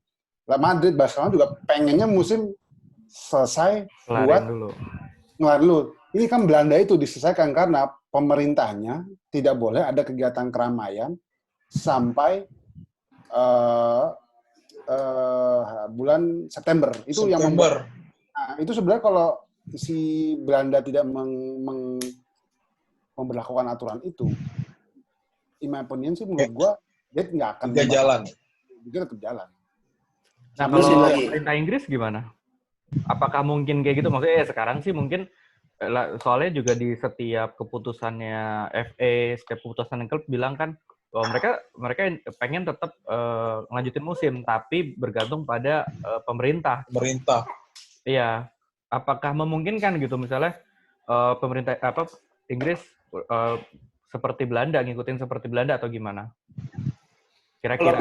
Madrid, Barcelona juga pengennya musim selesai buat ngelarin dulu. Ini kan Belanda itu diselesaikan karena pemerintahnya tidak boleh ada kegiatan keramaian sampai bulan September. Itu yang membuat. Nah, itu sebenarnya kalau si Belanda tidak memberlakukan aturan itu, in my opinion sih menurut gua dia nggak akan jalan. Dia tetap jalan. Nah, kalau pemerintah Inggris gimana? Apakah mungkin kayak gitu? Maksudnya sekarang sih mungkin soalnya juga di setiap keputusannya FA, setiap keputusan klub bilang kan bahwa mereka pengen tetap ngelanjutin musim, tapi bergantung pada pemerintah. Iya. Apakah memungkinkan gitu misalnya pemerintah Inggris seperti Belanda, ngikutin seperti Belanda atau gimana? Kira-kira.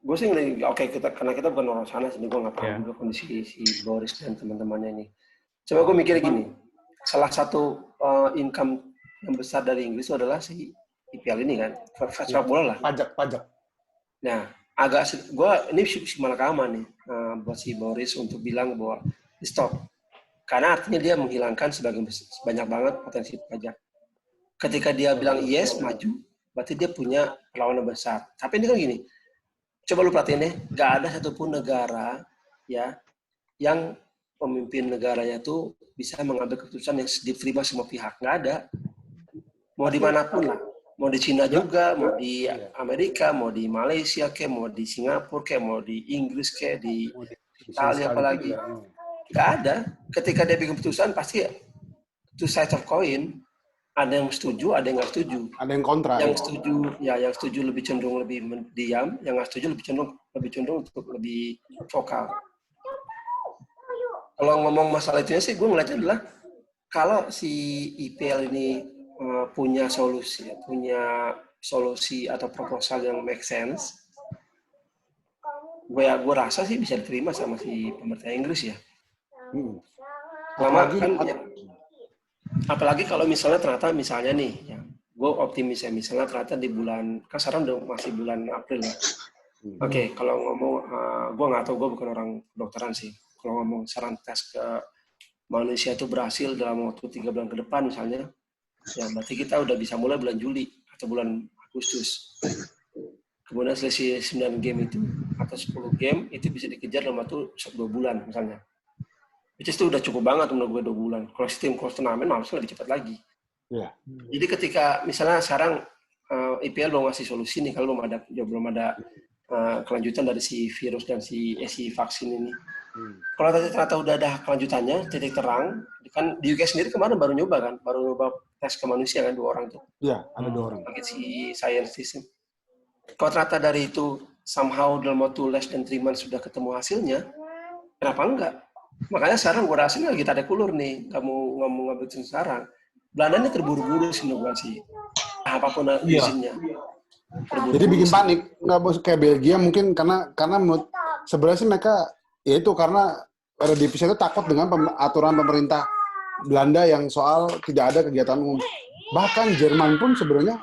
Gue sih karena kita bukan orang sana, jadi gue nggak paham juga kondisi si Boris dan teman-temannya ini. Coba gue mikir gini, salah satu income yang besar dari Inggris itu adalah si IPL ini kan, sepak bola lah. Pajak. Nah, ini malakama nih buat si Boris untuk bilang bahwa di stop. Karena artinya dia menghilangkan banyak banget potensi pajak. Ketika dia bilang yes, maju, berarti dia punya perlawanan besar. Tapi ini kan gini, coba lu perhatiin deh, nggak ada satupun negara ya yang pemimpin negaranya tuh bisa mengambil keputusan yang diterima semua pihak. Nggak ada. Mau dimanapun lah. Mau di Cina juga, mau di Amerika, mau di Malaysia, mau di Singapura, mau di Inggris, di Italia apalagi. Nggak ada. Ketika dia bikin keputusan, pasti two sides of coin. Ada yang setuju, ada yang nggak setuju. Ada yang kontra. Yang setuju lebih cenderung lebih diam, yang nggak setuju lebih cenderung untuk lebih vokal. Kalau ngomong masalah itu sih, gue ngeliatnya adalah kalau si IPL ini punya solusi atau proposal yang make sense, gue rasa sih bisa diterima sama si pemerintah Inggris ya. Apalagi kalau misalnya nih, ya, gue optimis ya, misalnya ternyata di bulan, kan sekarang masih bulan April ya. Oke, kalau ngomong, gue nggak tahu, gue bukan orang kedokteran sih. Kalau ngomong saran tes ke manusia itu berhasil dalam waktu 3 bulan ke depan misalnya, ya berarti kita udah bisa mulai bulan Juli atau bulan Agustus. Kemudian selisih 9 game itu atau 10 game itu bisa dikejar dalam waktu 2 bulan misalnya. Which is itu udah cukup banget menurut gue 2 bulan. Kalau sistem cross turnamen harusnya lebih cepat lagi. Yeah. Jadi ketika misalnya sekarang IPL belum ngasih solusi nih kalau belum ada kelanjutan dari si virus dan si vaksin ini. Kalau ternyata udah ada kelanjutannya, titik terang, kan di UK sendiri kemarin baru nyoba tes ke manusia kan 2 orang tuh. Iya, ada 2 orang. Pakai si scientist. Kalau ternyata dari itu somehow dalam waktu less than 3 months sudah ketemu hasilnya, kenapa enggak? Makanya sekarang gue rasa lagi tak ada kulur nih, nggak mau ngambil sekarang. Belanda ini terburu-buru sih menurut sih. Apapun izinnya. Jadi bikin panik, nggak bos kayak Belgia mungkin karena menurut sebenarnya sih mereka ya itu karena divisi itu takut dengan aturan pemerintah Belanda yang soal tidak ada kegiatan umum. Bahkan Jerman pun sebenarnya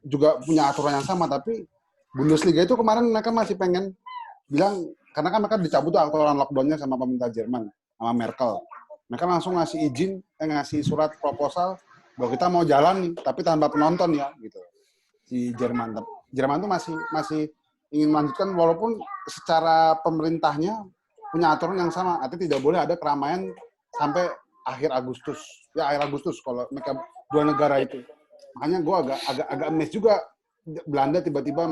juga punya aturan yang sama, tapi Bundesliga itu kemarin mereka masih pengen bilang karena kan mereka dicabut tuh aturan lockdown-nya sama pemerintah Jerman sama Merkel. Mereka langsung ngasih izin, ngasih surat proposal bahwa kita mau jalan nih, tapi tanpa penonton ya gitu. Di Jerman tuh masih ingin melanjutkan walaupun secara pemerintahnya punya aturan yang sama, artinya tidak boleh ada keramaian sampai akhir Agustus kalau mereka 2 negara itu. Makanya gue agak amazed juga Belanda tiba-tiba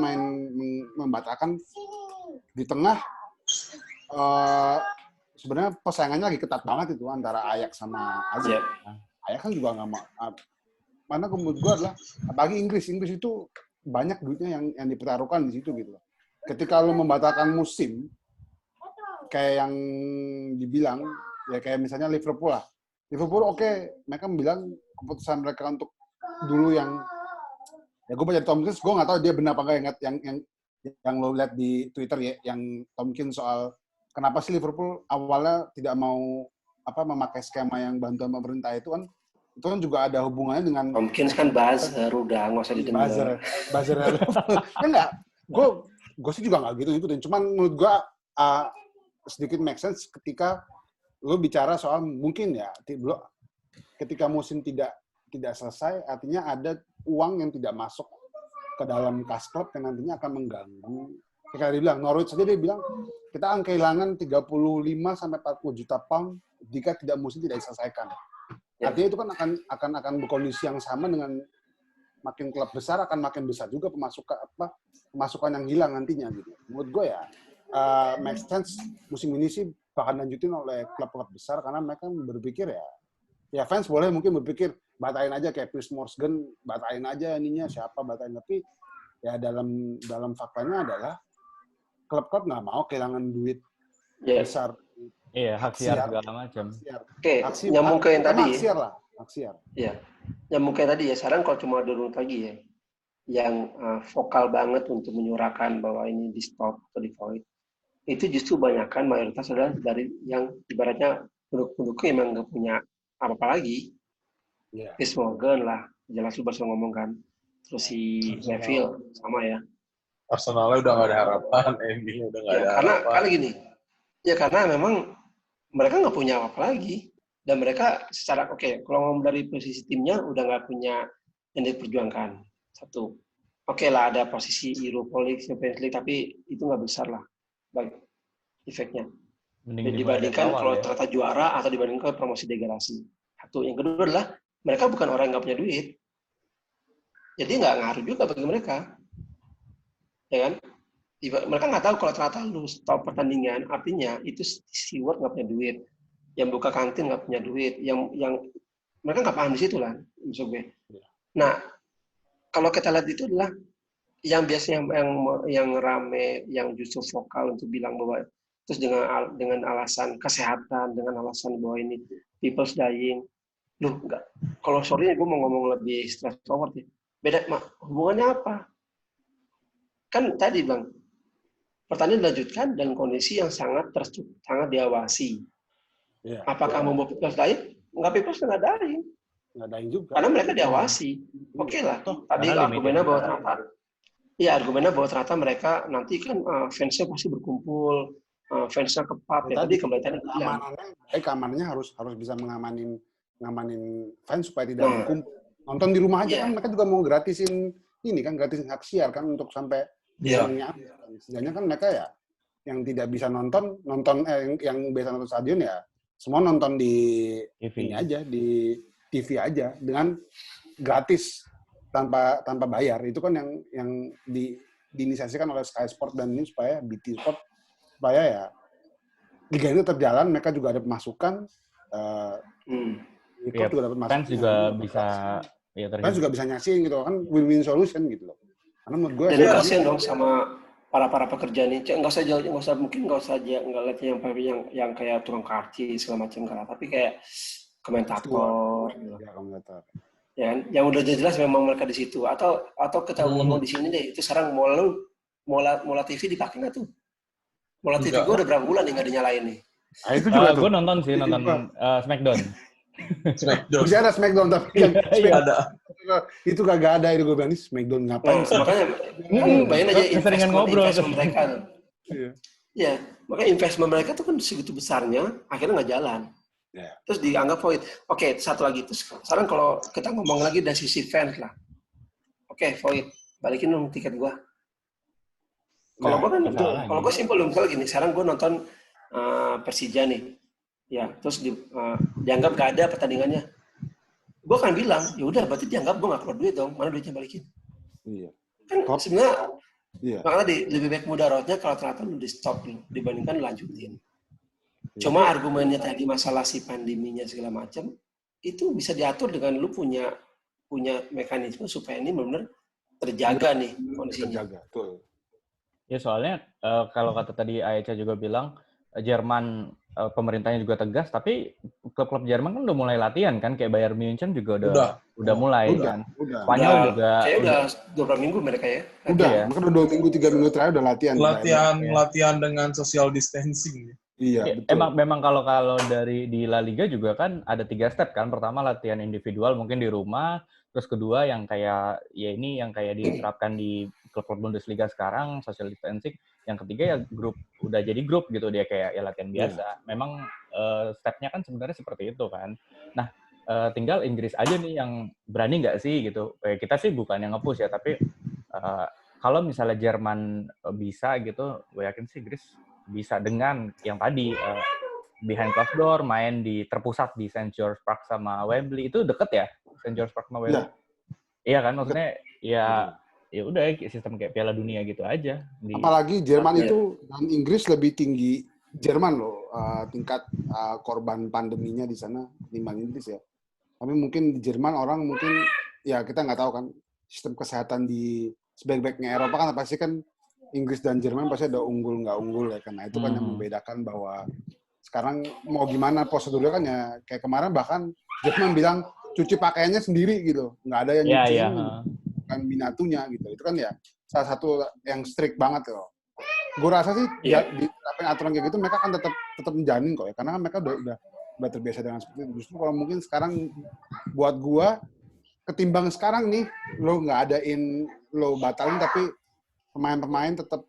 membatalkan di tengah sebenarnya persaingannya lagi ketat banget itu antara Ajax sama AZ. Ajax kan juga nggak mau. Mana menurut gue adalah apalagi Inggris itu banyak duitnya yang dipertaruhkan di situ gitu. Ketika lo membatalkan musim kayak yang dibilang ya kayak misalnya Liverpool lah. Liverpool oke, mereka bilang keputusan mereka untuk dulu yang ya gue baca Tomkins, gue nggak tahu dia benar apa nggak yang lo lihat di Twitter ya, yang Tomkins soal kenapa sih Liverpool awalnya tidak mau memakai skema yang bantuan pemerintah itu kan juga ada hubungannya dengan Tomkins kan buzzer, udah nggak usah didengar. Buzzer enggak, gue sih juga nggak gitu dan cuman menurut gue sedikit make sense ketika lo bicara soal mungkin ya ketika musim tidak selesai, artinya ada uang yang tidak masuk ke dalam kas klub yang nantinya akan mengganggu. Kayak dia bilang, Norwich saja dia bilang, kita akan kehilangan 35 sampai 40 juta pound jika musim tidak diselesaikan. Artinya itu kan akan berkondisi yang sama dengan makin klub besar akan makin besar juga pemasukan yang hilang nantinya gitu. Menurut gue ya make sense musim ini sih bahkan lanjutin oleh klub-klub besar karena mereka berpikir ya fans boleh mungkin berpikir batalin aja kayak Piers Morgan, batalin aja ininya siapa batalin, tapi ya dalam faktanya adalah klub-klub nggak mau kehilangan duit besar. Iya, hak siar segala macam. Oke, nyambung ke yang tadi. Hak siar. Iya, nyambung ke yang tadi ya. Sekarang kalau cuma dorong lagi ya, yang vokal banget untuk menyuarakan bahwa ini di stop atau di void, itu justru banyakkan mayoritas adalah dari yang ibaratnya pendukung emang nggak punya apa-apa lagi. Piers Morgan lah, jelas lu baru ngomong kan. Terus si Neville sama ya. Arsenalnya udah nggak ada harapan, MU udah nggak ada harapan. Karena gini, ya karena memang mereka nggak punya apa lagi dan mereka secara kalau ngomong dari posisi timnya udah nggak punya yang diperjuangkan. Satu, lah ada posisi Europa League, Champions League, tapi itu nggak besar lah, baik efeknya. Dibandingkan kalau ternyata juara atau dibandingkan promosi degradasi. Satu, yang kedua adalah mereka bukan orang yang nggak punya duit, jadi nggak ngaruh juga bagi mereka, ya kan? Mereka nggak tahu kalau ternyata lu stop pertandingan, artinya itu steward nggak punya duit, yang buka kantin nggak punya duit, yang mereka nggak paham di situ lah, maksud gue. Nah, kalau kita lihat itu adalah yang biasanya yang rame, yang justru vokal untuk bilang bahwa terus dengan alasan kesehatan, dengan alasan bahwa ini people's dying, lu nggak. Kalau sorry gue mau ngomong lebih straightforward ya, beda hubungannya apa? Kan tadi bang. Pertandingan dilanjutkan dengan kondisi yang sangat diawasi. Apakah membuat people dying? Nggak people nggak dying. Nggak dying juga. Karena mereka diawasi. Oke lah. Tadi argumennya bahwa ternyata mereka nanti kan fansnya pasti berkumpul, fansnya ke pub. Ya, tadi kembali tadi keamanannya harus bisa ngamanin fans supaya tidak berkumpul. Nonton di rumah aja kan mereka juga mau gratisin hak siar kan untuk sampai setidaknya kan mereka ya yang tidak bisa nonton yang biasa nonton stadion ya semua nonton di TV aja, di TV aja dengan gratis tanpa bayar. Itu kan yang diinisiasikan oleh Sky Sport dan ini supaya BT Sport supaya ya liga ini terjalan, mereka juga ada pemasukan, juga dapat masukan. Fans juga bisa Iya, Kan juga bisa nyasihin gitu kan, win-win solution gitu loh. Karena menurut gue Dan kasihan dong sama para pekerja nih. Nggak usah jauh, nggak usah aja nggak lihat yang kayak tukang karcis segala macam kan. Tapi kayak komentator, gitu. Ya, komentator. Ya, yang udah jelas memang mereka di situ. Atau kita ngomong di sini deh. Itu sekarang Mola TV dipakai nggak tuh? Mola TV gue udah berapa bulan nih nggak dinyalain nih. Nah, itu juga tuh. Gue nonton Smackdown. Smackdown. Bisa ada Smackdown tapi yang Iya ada. itu kagak ada. Itu gue bilang, Smackdown ngapain sih? Makanya bayangin aja investment mereka. Iya, makanya investment mereka tuh kan segitu besarnya, akhirnya nggak jalan. Yeah. Terus dianggap void. Oke, satu lagi. Terus sekarang kalau kita ngomong lagi dari sisi fans lah. Oke, void. Balikin dong tiket gua. Kalau gua kan, kalau gua simpel dong. Misalnya gini, sekarang gua nonton Persija nih. Ya, terus dianggap gak ada pertandingannya. Gua akan bilang, ya udah berarti dianggap gua nggak keluar duit dong. Mana duitnya balikin? Iya. Kan sebenarnya iya. makanya lebih baik mudaratnya kalau ternyata lu di stop dibandingkan lanjutin. Cuma argumennya tadi masalah si pandeminya segala macam itu bisa diatur dengan lu punya mekanisme supaya ini benar-benar terjaga nih kondisinya. Terjaga, betul. Ya soalnya kalau kata tadi Aicha juga bilang Jerman pemerintahnya juga tegas, tapi klub-klub Jerman kan udah mulai latihan kan, kayak Bayern Munchen juga udah mulai kan. Spanyol juga. Kayaknya udah 2 minggu mereka ya. Udah, maka udah 2 minggu 3 minggu terakhir udah latihan. Latihan dengan social distancing. Iya, betul. Memang kalau di La Liga juga kan ada 3 step kan. Pertama latihan individual mungkin di rumah, terus kedua yang kayak yang kayak diterapkan di klub-klub Bundesliga sekarang social distancing. Yang ketiga ya udah jadi grup gitu, dia kayak latihan biasa. Memang stepnya kan sebenarnya seperti itu kan. Nah, tinggal Inggris aja nih yang berani nggak sih gitu. Kita sih bukan yang nge-push ya, tapi kalau misalnya Jerman bisa gitu, gue yakin sih Inggris bisa dengan yang tadi behind closed door, main terpusat di St. George Park sama Wembley. Itu deket ya, St. George Park sama Wembley. Iya kan, maksudnya ya udah sistem kayak Piala Dunia gitu aja. Apalagi Jerman itu dan Inggris lebih tinggi Jerman loh tingkat korban pandeminya di sana dibanding Inggris ya. Tapi mungkin di Jerman orang mungkin ya kita nggak tahu kan sistem kesehatan di sebaik-baiknya Eropa kan pasti kan Inggris dan Jerman pasti ada unggul nggak unggul ya kan. Nah itu kan yang membedakan bahwa sekarang mau gimana prosedurnya kan ya kayak kemarin bahkan Jerman bilang cuci pakaiannya sendiri gitu, nggak ada yang nyuciin kan binatunya gitu. Itu kan ya salah satu yang strict banget loh. Gue rasa sih diterapin aturan kayak gitu mereka kan tetap menjamin kok ya karena kan mereka udah terbiasa dengan seperti itu. Justru kalau mungkin sekarang buat gua ketimbang sekarang nih lo nggak adain lo batalin tapi pemain-pemain tetap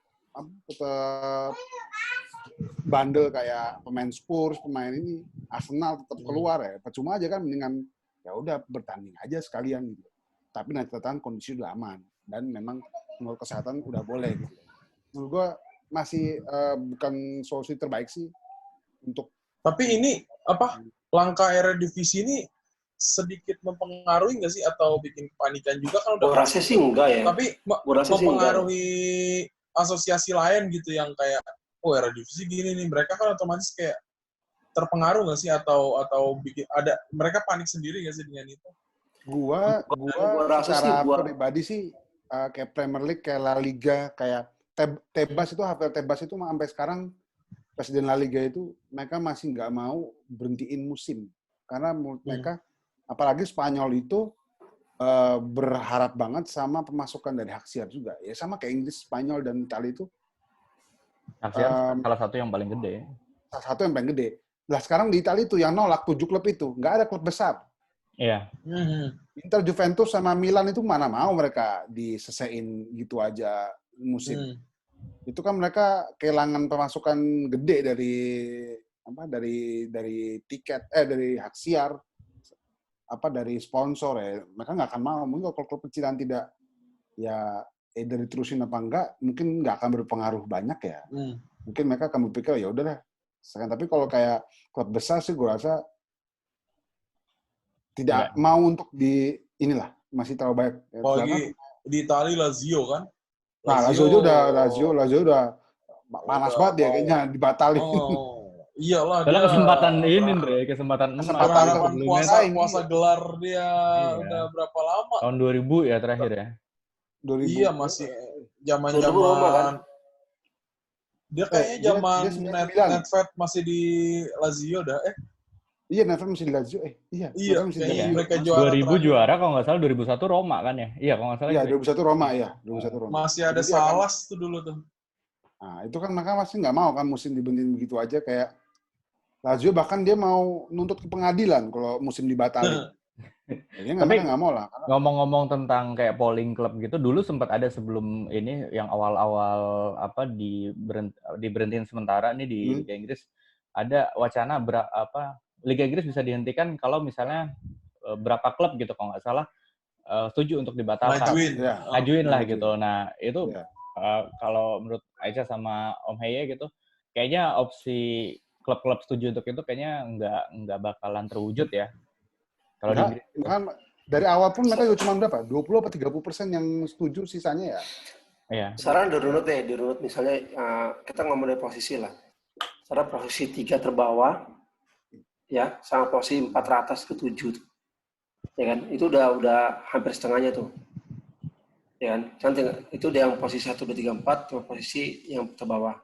bandel kayak pemain Spurs, pemain ini Arsenal tetap keluar ya. Percuma aja kan mendingan ya udah bertanding aja sekalian gitu. Tapi nanti kondisi udah aman dan memang menurut kesehatan udah boleh gitu. Menurut gua masih bukan solusi terbaik sih untuk. Tapi ini langkah Eredivisie ini sedikit mempengaruhi nggak sih atau bikin kepanikan juga kan udah? Gue rasa sih enggak ya. Tapi mempengaruhi asosiasi lain gitu yang kayak Eredivisie gini nih, mereka kan otomatis kayak terpengaruh nggak sih atau bikin ada mereka panik sendiri nggak sih dengan itu? Gua secara pribadi sih kayak Premier League, kayak La Liga, kayak Tebas itu sampai sekarang Presiden La Liga itu mereka masih nggak mau berhentiin musim karena menurut mereka apalagi Spanyol itu berharap banget sama pemasukan dari hak siar juga ya sama kayak Inggris, Spanyol dan Italia itu hak siar salah satu yang paling gede. Salah satu yang paling gede. Nah sekarang di Italia itu yang nolak 7 klub itu nggak ada klub besar. Iya. Inter, Juventus sama Milan itu mana mau mereka disesain gitu aja musim. Itu kan mereka kehilangan pemasukan gede dari tiket dari hak siar dari sponsor ya mereka nggak akan mau mungkin kalau klub kecilan tidak ya dari terusin apa enggak mungkin nggak akan berpengaruh banyak ya mungkin mereka akan berpikir ya udahlah tapi kalau kayak klub besar sih gue rasa tidak mau untuk inilah masih terlalu banyak di Italia Lazio kan Lazio udah panas banget ya kayaknya dibatalin. Iyalah Soalnya dia kesempatan ini, Andre, kesempatan emas. berharapan Sebelumnya puasa gelar dia Iya. udah berapa lama? Tahun 2000 ya terakhir ya. 2000. Iya, masih 2000 Roma kan? Dia kayaknya zaman dia 99. Nedved masih di Lazio dah. Iya, Nedved masih di Lazio. Iya, Nedved masih di kayaknya Lazio. mereka juara 2000 terakhir. juara kalau nggak salah 2001 Roma kan ya? Iya, kalau nggak salah Iya, gitu. 2001 Roma ya. 2001 Roma. Masih ada Jadi dia kan- Salas tuh dulu tuh. Nah, itu kan mereka pasti nggak mau kan musim dibentin begitu aja kayak Lazio bahkan dia mau nuntut ke pengadilan kalau musim dibatalin. Jadi mereka nggak mau lah. Ngomong-ngomong tentang kayak polling club gitu, dulu sempat ada sebelum ini yang awal-awal apa diberhentiin sementara nih di Liga Inggris, ada wacana Liga Inggris bisa dihentikan kalau misalnya berapa klub gitu kalau nggak salah setuju untuk dibatalkan. Ngajuin lah gitu. Nah, itu kalau menurut Aisyah sama Om Heye gitu, kayaknya opsi klub-klub setuju untuk itu kayaknya nggak bakalan terwujud ya. Kalau di Inggris. Dari awal pun mereka cuma berapa? 20 atau 30% yang setuju, sisanya ya. Iya. Sekarang dirunut misalnya kita ngomong dari posisi lah. Sekarang posisi 3 terbawah ya, sama posisi 4 teratas ke 7. Ya kan? Itu udah hampir setengahnya tuh. Ya kan? Nanti itu yang posisi 1 2 3 4 sama posisi yang terbawah.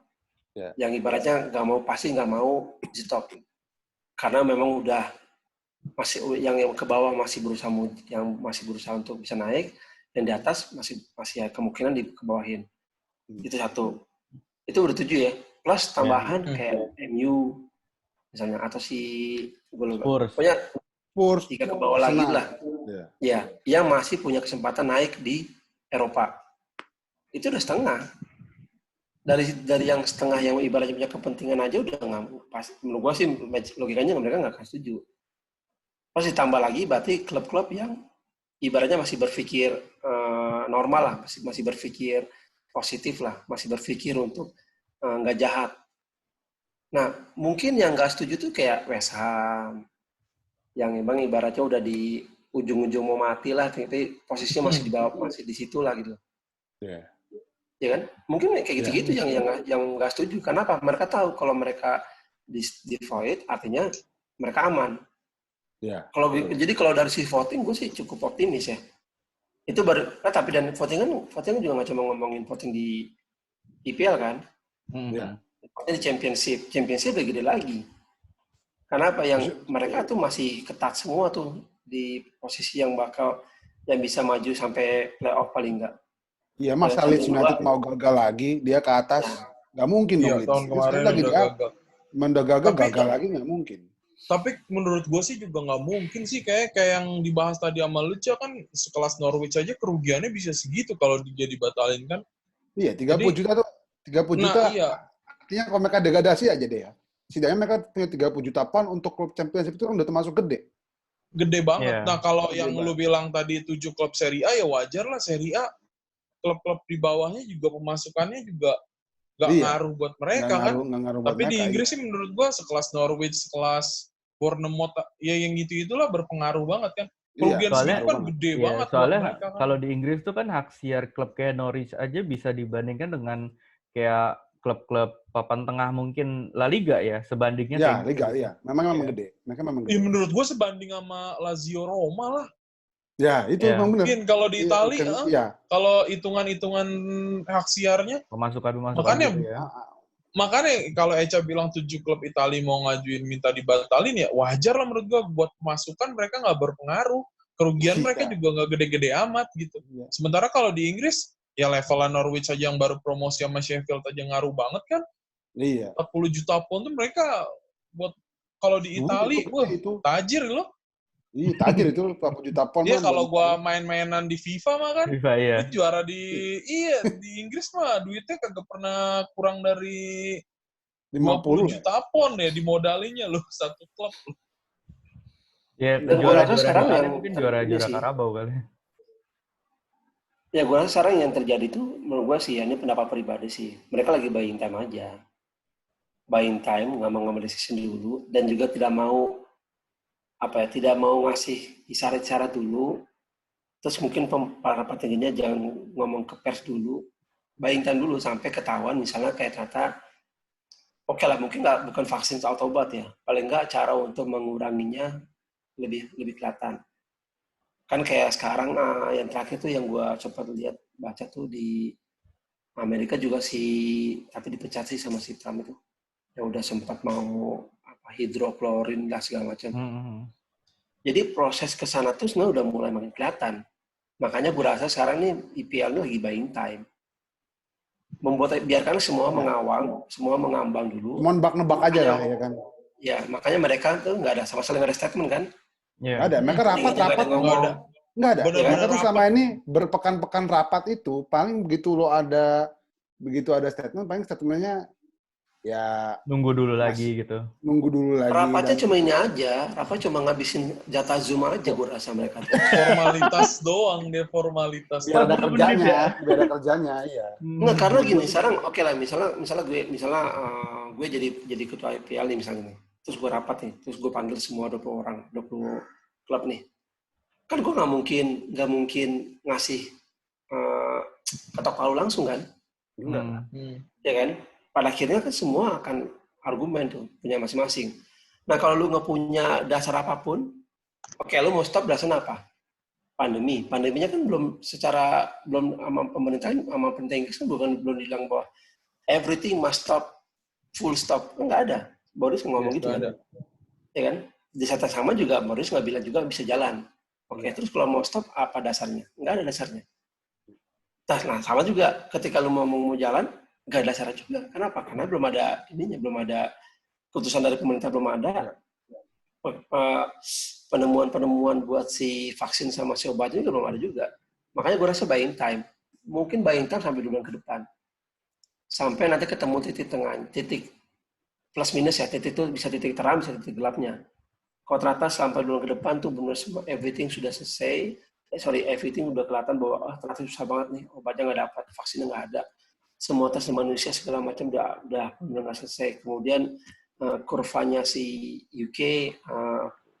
Yeah. Yang ibaratnya pasti nggak mau di stop. Karena memang udah masih yang ke bawah masih berusaha untuk bisa naik, dan di atas masih ya kemungkinan dikebawahin. Itu satu. Itu udah 7 ya. Plus tambahan kayak MU misalnya atau pokoknya Spurs 3 ke bawah lagi lah. Ya, yang masih punya kesempatan naik di Eropa. Itu udah setengah. Dari yang setengah yang ibaratnya punya kepentingan aja udah nggak pas. Menurut gua sih logikanya mereka nggak akan setuju. Terus ditambah lagi berarti klub-klub yang ibaratnya masih berpikir normal lah, masih berpikir positif lah, masih berpikir untuk nggak jahat. Nah, mungkin yang nggak setuju tuh kayak West Ham, yang emang ibaratnya udah di ujung-ujung mau mati lah, tapi posisinya masih di bawah, masih di situ lah gitu. Ya kan? Mungkin kayak gitu-gitu yang nggak setuju. Kenapa? Mereka tahu kalau mereka di void artinya mereka aman. Jadi kalau dari sisi voting gue sih cukup optimis ya. Itu baru tapi dan voting juga nggak cuma ngomongin voting di IPL kan. Di championship lebih gede lagi. Karena apa yang mereka tuh masih ketat semua tuh di posisi yang bisa maju sampai playoff paling enggak. Iya, masa Leeds United mau gagal lagi, dia ke atas, nggak mungkin dong. Tahun kemarin udah gagal lagi nggak mungkin. Tapi menurut gue sih juga nggak mungkin sih kayak yang dibahas tadi sama Lucha kan sekelas Norwich aja kerugiannya bisa segitu kalau dia dibatalin kan. Iya, 30 juta tuh. 30 juta. Iya. Artinya kalau mereka degradasi aja deh ya. Setidaknya mereka punya 30 juta pound untuk klub championship itu kan udah termasuk gede. Gede banget. Nah, kalau yang lu bilang tadi 7 klub Serie A ya wajar lah Serie A. Klub-klub di bawahnya juga pemasukannya juga nggak ngaruh buat mereka kan. Tapi di Inggris sih menurut gua sekelas Norwich, sekelas Bournemouth, ya yang gitu-itulah berpengaruh banget kan. Kerugian segitu kan gede banget. Soalnya kalau di Inggris tuh kan hak siar klub kayak Norwich aja bisa dibandingkan dengan kayak klub-klub papan tengah mungkin La Liga ya, sebandingnya. Ya, Liga, iya. Memang gede. Mereka memang gede. Ya, menurut gua sebanding sama Lazio Roma lah. Ya, itu memang benar. Mungkin kalau di Italia, kalau hitungan-hitungan hak siarnya, pemasukan makanya, gitu ya. Makanya kalau Eca bilang 7 klub Italia mau ngajuin minta dibatalin ya wajar lah menurut gua, buat pemasukan mereka nggak berpengaruh. Kerugian mereka juga nggak gede-gede amat gitu. Sementara kalau di Inggris, ya levelan Norwich aja yang baru promosi sama Sheffield aja ngaruh banget kan. 40 juta pound tuh mereka buat kalau di Italia, wah tajir loh. Iya, tajir itu 40 juta pound. Iya, kalau gua main-mainan di FIFA mah kan, juara di Inggris mah duitnya kagak pernah kurang dari 50 juta pound ya dimodalinya loh satu klub. Ya, juara sekarang mungkin juara Carabao kali. Ya, gue rasa sekarang yang terjadi itu menurut gue sih, ini pendapat pribadi sih. Mereka lagi buying time aja. Buying time, nggak mau ngambil decision dulu, dan juga tidak mau ngasih isyarat-isyarat dulu, terus mungkin para petingginya jangan ngomong ke pers dulu, buying time dulu sampai ketahuan misalnya kayak ternyata oke lah, mungkin bukan vaksin atau obat ya. Paling nggak cara untuk menguranginya lebih kelihatan. Kan kayak sekarang yang terakhir tuh yang gue sempat baca tuh di Amerika juga tapi dipecat sih sama si Trump itu. Yang udah sempat mau hidroklorin dan segala macam. Jadi proses ke sana tuh sebenarnya udah mulai makin kelihatan. Makanya gue rasa sekarang nih IPL ini lagi buying time. Biarkan semua mengawang, semua mengambang dulu. Cuma nebak-nebak aja lah, ya kan? Ya, makanya mereka tuh nggak ada sama sekali nggak ada statement kan? Nggak ada. Mereka rapat-rapat. Nggak ada. Mereka tuh selama ini berpekan-pekan rapat itu, paling begitu ada statement, paling statementnya ya nunggu dulu lagi gitu. Nunggu dulu lagi. Rapatnya cuma ini aja. Rapat cuma ngabisin jatah Zoom aja gue rasa mereka. Formalitas doang dia, formalitas. Biar ada kerjanya, iya. Nggak, karena gini, sekarang oke lah, misalnya gue jadi ketua IPL nih misalnya nih. Terus gue rapat nih, terus gue panggil semua 20 klub nih. Kan gue nggak mungkin ngasih ketok palu langsung kan? Ya kan? Pada akhirnya kan semua akan argumen tuh, punya masing-masing. Nah kalau lu nggak punya dasar apapun, oke lu mau stop dasar apa? Pandemi. Pandeminya kan belum sama pemerintah, sama pemerintah Inggris kan belum bilang bahwa everything must stop, full stop. Nggak ada. Boris ngomong gitu kan. Ya kan? Di saat yang sama juga Boris nggak bilang juga bisa jalan. Oke, terus kalau mau stop apa dasarnya? Nggak ada dasarnya. Nah sama juga ketika lu mau jalan, nggak ada dasarnya juga. Kenapa? Karena belum ada keputusan dari pemerintah, belum ada penemuan buat si vaksin sama si obatnya juga belum ada juga. Makanya gue rasa buying time. Mungkin buying time sampai 2 bulan ke depan. Sampai nanti ketemu titik tengah, titik plus minus ya, titik itu bisa titik terang, bisa titik gelapnya. Kalau ternyata sampai 2 bulan ke depan tuh benar semua everything sudah selesai, everything udah kelihatan bahwa ternyata susah banget nih, obatnya nggak dapat, vaksinnya nggak ada. Semua tes manusia segala macam udah nggak selesai. Kemudian kurvanya si UK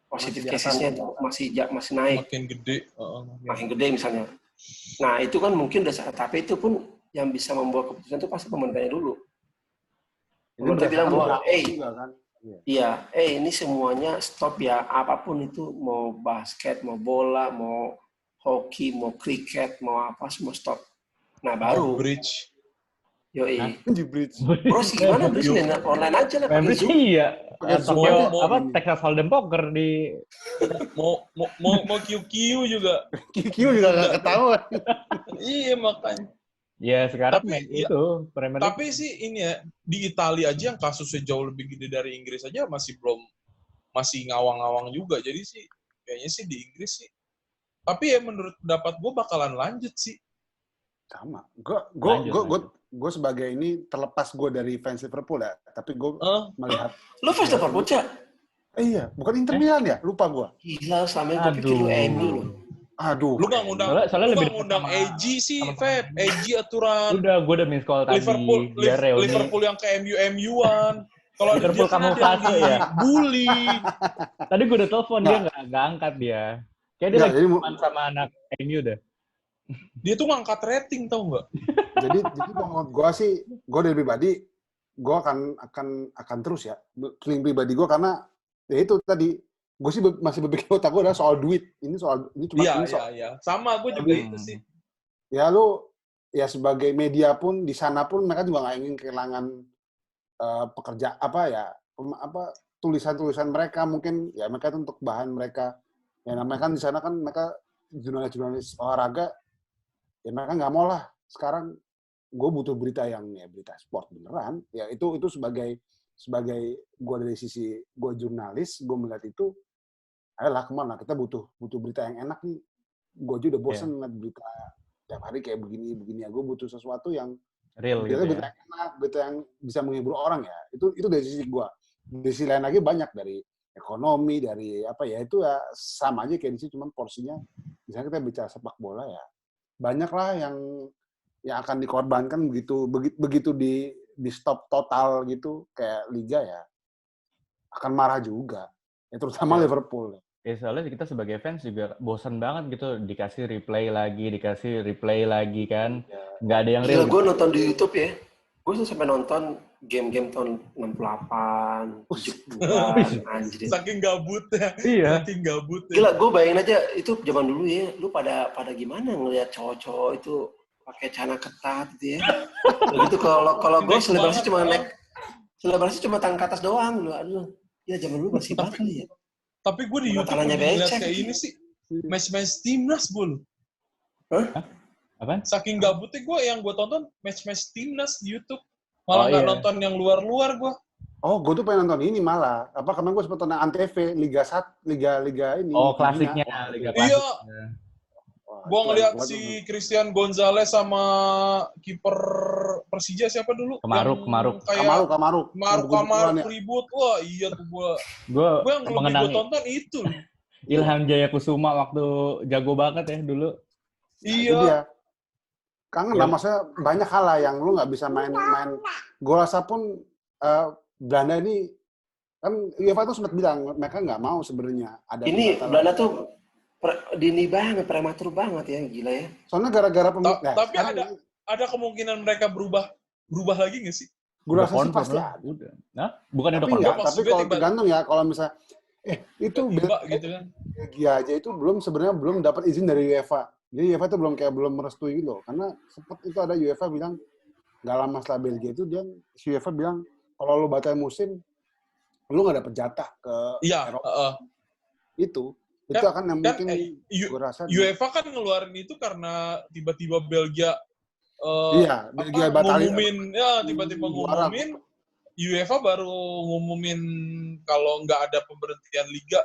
positif casesnya masih naik, makin gede misalnya. Nah itu kan mungkin tapi itu pun yang bisa membuat keputusan itu pasti pemerintahnya dulu. Pemerintah bilang bahwa ini semuanya stop ya, apapun itu, mau basket, mau bola, mau hoki, mau kriket, mau apa, semua stop. Nah baru bridge. Yoi. Bro sih gimana bridge online aja lah pakai Zoom. Iya. Texas Hold'em poker di mau QQ juga. QQ juga nggak ketahuan. Iya makanya. Ya sekarang itu Premier League. Tapi sih ini ya, di Italia aja yang kasusnya jauh lebih gede dari Inggris aja masih ngawang-ngawang juga. Jadi sih kayaknya sih di Inggris sih. Tapi ya menurut pendapat gue bakalan lanjut sih. Sama. Gue sebagai ini terlepas gue dari fans Liverpool ya, tapi gue melihat. Lo fans Liverpool, Cak? Iya, bukan Inter Milan ya? Lupa gue. Gila, selama gue pikir lu MU loh. Aduh. Lu nggak ngundang, AG sih, Feb. AG aturan. Gue udah miss call tadi. Liverpool yang ke MU-MU-an. Kalau Liverpool kamu fase ya. Bully. Tadi gue udah telepon dia nggak angkat dia. Kayak dia lagi teman sama anak MU deh. Dia tuh ngangkat rating tau nggak? jadi menurut gue sih, gue dari pribadi, gue akan terus ya. Feeling pribadi gue karena ya itu tadi. Gue sih masih berpikir otak gue adalah soal duit. Ini cuma soal. Iya. Sama gue juga itu sih. Ya ya sebagai media pun di sana pun mereka juga nggak ingin kehilangan pekerja tulisan-tulisan mereka mungkin ya mereka itu untuk bahan mereka. Ya namanya kan di sana kan mereka jurnalis olahraga ya mereka nggak mau lah. Sekarang gue butuh berita berita sport beneran. Ya itu sebagai gue dari sisi gue jurnalis, gue melihat itu, ayolah kemana kita butuh berita yang enak nih. Gue juga udah bosen ngeliat berita tiap hari kayak begini ya. Gue butuh sesuatu yang real gitu berita yang enak, berita yang bisa menghibur orang ya. Itu dari sisi gue. Dari sisi lain lagi banyak dari ekonomi, dari itu ya sama aja kayak di sini, cuman porsinya. Misalnya kita bicara sepak bola ya, banyak lah yang akan dikorbankan begitu di stop total gitu kayak liga ya akan marah juga ya terutama Liverpool ya soalnya kita sebagai fans juga bosan banget gitu dikasih replay lagi kan nggak ada yang real. Gue nonton di YouTube ya, gue tuh sampai nonton game-game tahun 68, 70-an, anjir. Saking gabutnya. Iya. Saking gabutnya. Gila, gue bayangin aja itu zaman dulu ya, lu pada gimana ngelihat cowok-cowok itu pakai celana ketat gitu ya. Begitu kalau gue selebrasi cuma tangan ke atas doang lu. Aduh, ya zaman dulu masih banget kali ya. Tapi gue di YouTube ngeliat kayak ini sih. Match-match timnas gue. Hah? Apaan? Saking gabutnya yang gue tonton match-match timnas di YouTube. Malah nggak nonton yang luar-luar gue. Oh, gue tuh pengen nonton ini malah. Kemarin gue sempat nonton Antv Liga 1, Liga ini. Oh, klasiknya. Liga klasik. Iya. Gue ngeliat si Christian Gonzalez sama kiper Persija siapa dulu? Kemaruk. Kamaruk ribut. Wah, iya tuh gue. Gue yang lebih gue tonton itu. Ilham Jaya Kusuma waktu jago banget ya dulu. Iya. Kangen lah, maksudnya banyak hal lah yang lu nggak bisa main. Gue rasa pun Belanda ini kan UEFA tuh sempat bilang mereka nggak mau sebenarnya ada. Ini Belanda tuh dini banget, prematur banget ya, gila ya. Soalnya gara-gara tapi ada kemungkinan mereka berubah lagi nggak sih? Gue rasa sih pasti ada. Nah, bukan udah konfirm. Tapi kalau tergantung ya, kalau misalnya itu gitu kan. Belgia aja itu sebenarnya belum dapat izin dari UEFA. Jadi UEFA itu belum merestui gitu loh. Karena sempat itu ada UEFA bilang nggak lama setelah Belgia itu si UEFA bilang kalau lu batalin musim lu nggak dapet jatah ke Eropa. Itu akan yang mungkin gue rasa UEFA kan ngeluarin itu karena tiba-tiba Belgia Belgia batalin. Tiba-tiba ngumumin UEFA baru ngumumin kalau nggak ada pemberhentian liga.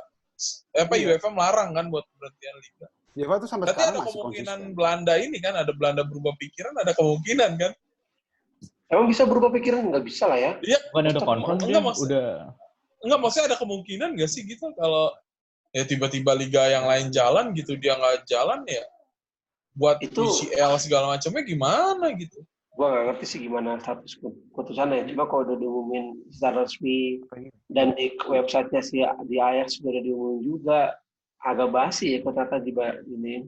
UEFA melarang kan buat pemberhentian liga. UEFA tuh sampai berarti sekarang ada kemungkinan Belanda ini kan, ada Belanda berubah pikiran, ada kemungkinan kan? Emang bisa berubah pikiran? Nggak bisa lah ya. Iya. Bukan udah confirm Enggak, maksudnya ada kemungkinan nggak sih gitu kalau ya tiba-tiba liga yang lain jalan gitu, dia nggak jalan ya buat itu UCL segala macamnya gimana gitu. Gua nggak ngerti sih gimana status keputusannya. Cuma kalau udah diumumin secara resmi dan di websitenya si di Ajax sudah diumumin juga, agak basi ya ternyata dibatalin.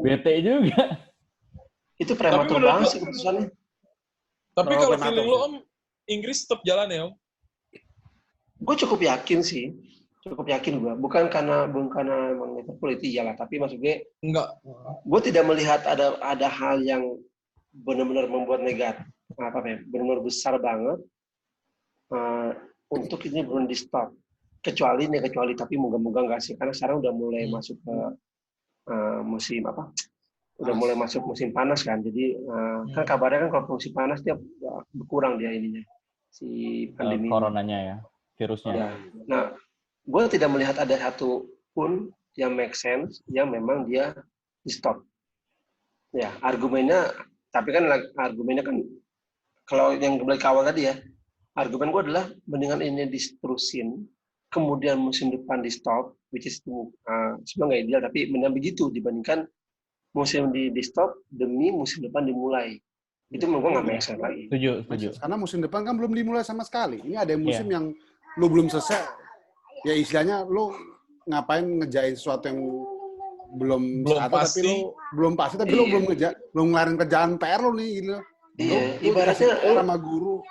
Bete juga. Itu prematur banget sih keputusannya. Tapi kalau feeling lo Om, Inggris tetap jalan ya Om? Gue cukup yakin sih. Cukup yakin gue. Bukan karena emang Liverpool itu iyalah, tapi maksud gue enggak. Gue tidak melihat ada hal yang benar-benar membuat negatif, benar-benar besar banget untuk ini belum di stop. Kecuali tapi moga-moga nggak sih, karena sekarang udah mulai masuk ke musim udah mulai masuk musim panas kan, jadi kan kabarnya kan kalau musim panas dia berkurang dia ininya si pandemi coronanya ya, virusnya. Ya. Nah, gue tidak melihat ada satu pun yang make sense yang memang dia di stop. Ya argumennya kan kalau yang kembali ke awal tadi ya, argumen gue adalah mendingan ini diterusin, kemudian musim depan di stop, which is sebenarnya nggak ideal, tapi mendingan begitu dibandingkan musim di stop demi musim depan dimulai. Itu menurut gue nggak make sense lagi. Setuju. Karena musim depan kan belum dimulai sama sekali. Ini ada musim yang lu belum selesai. Ya istilahnya lu ngapain ngejain sesuatu yang belum pasti. Tapi lu belum pasti, tapi lu belum ngelarin kerjaan PR lu nih gitu. Iya, ibaratnya sama guru.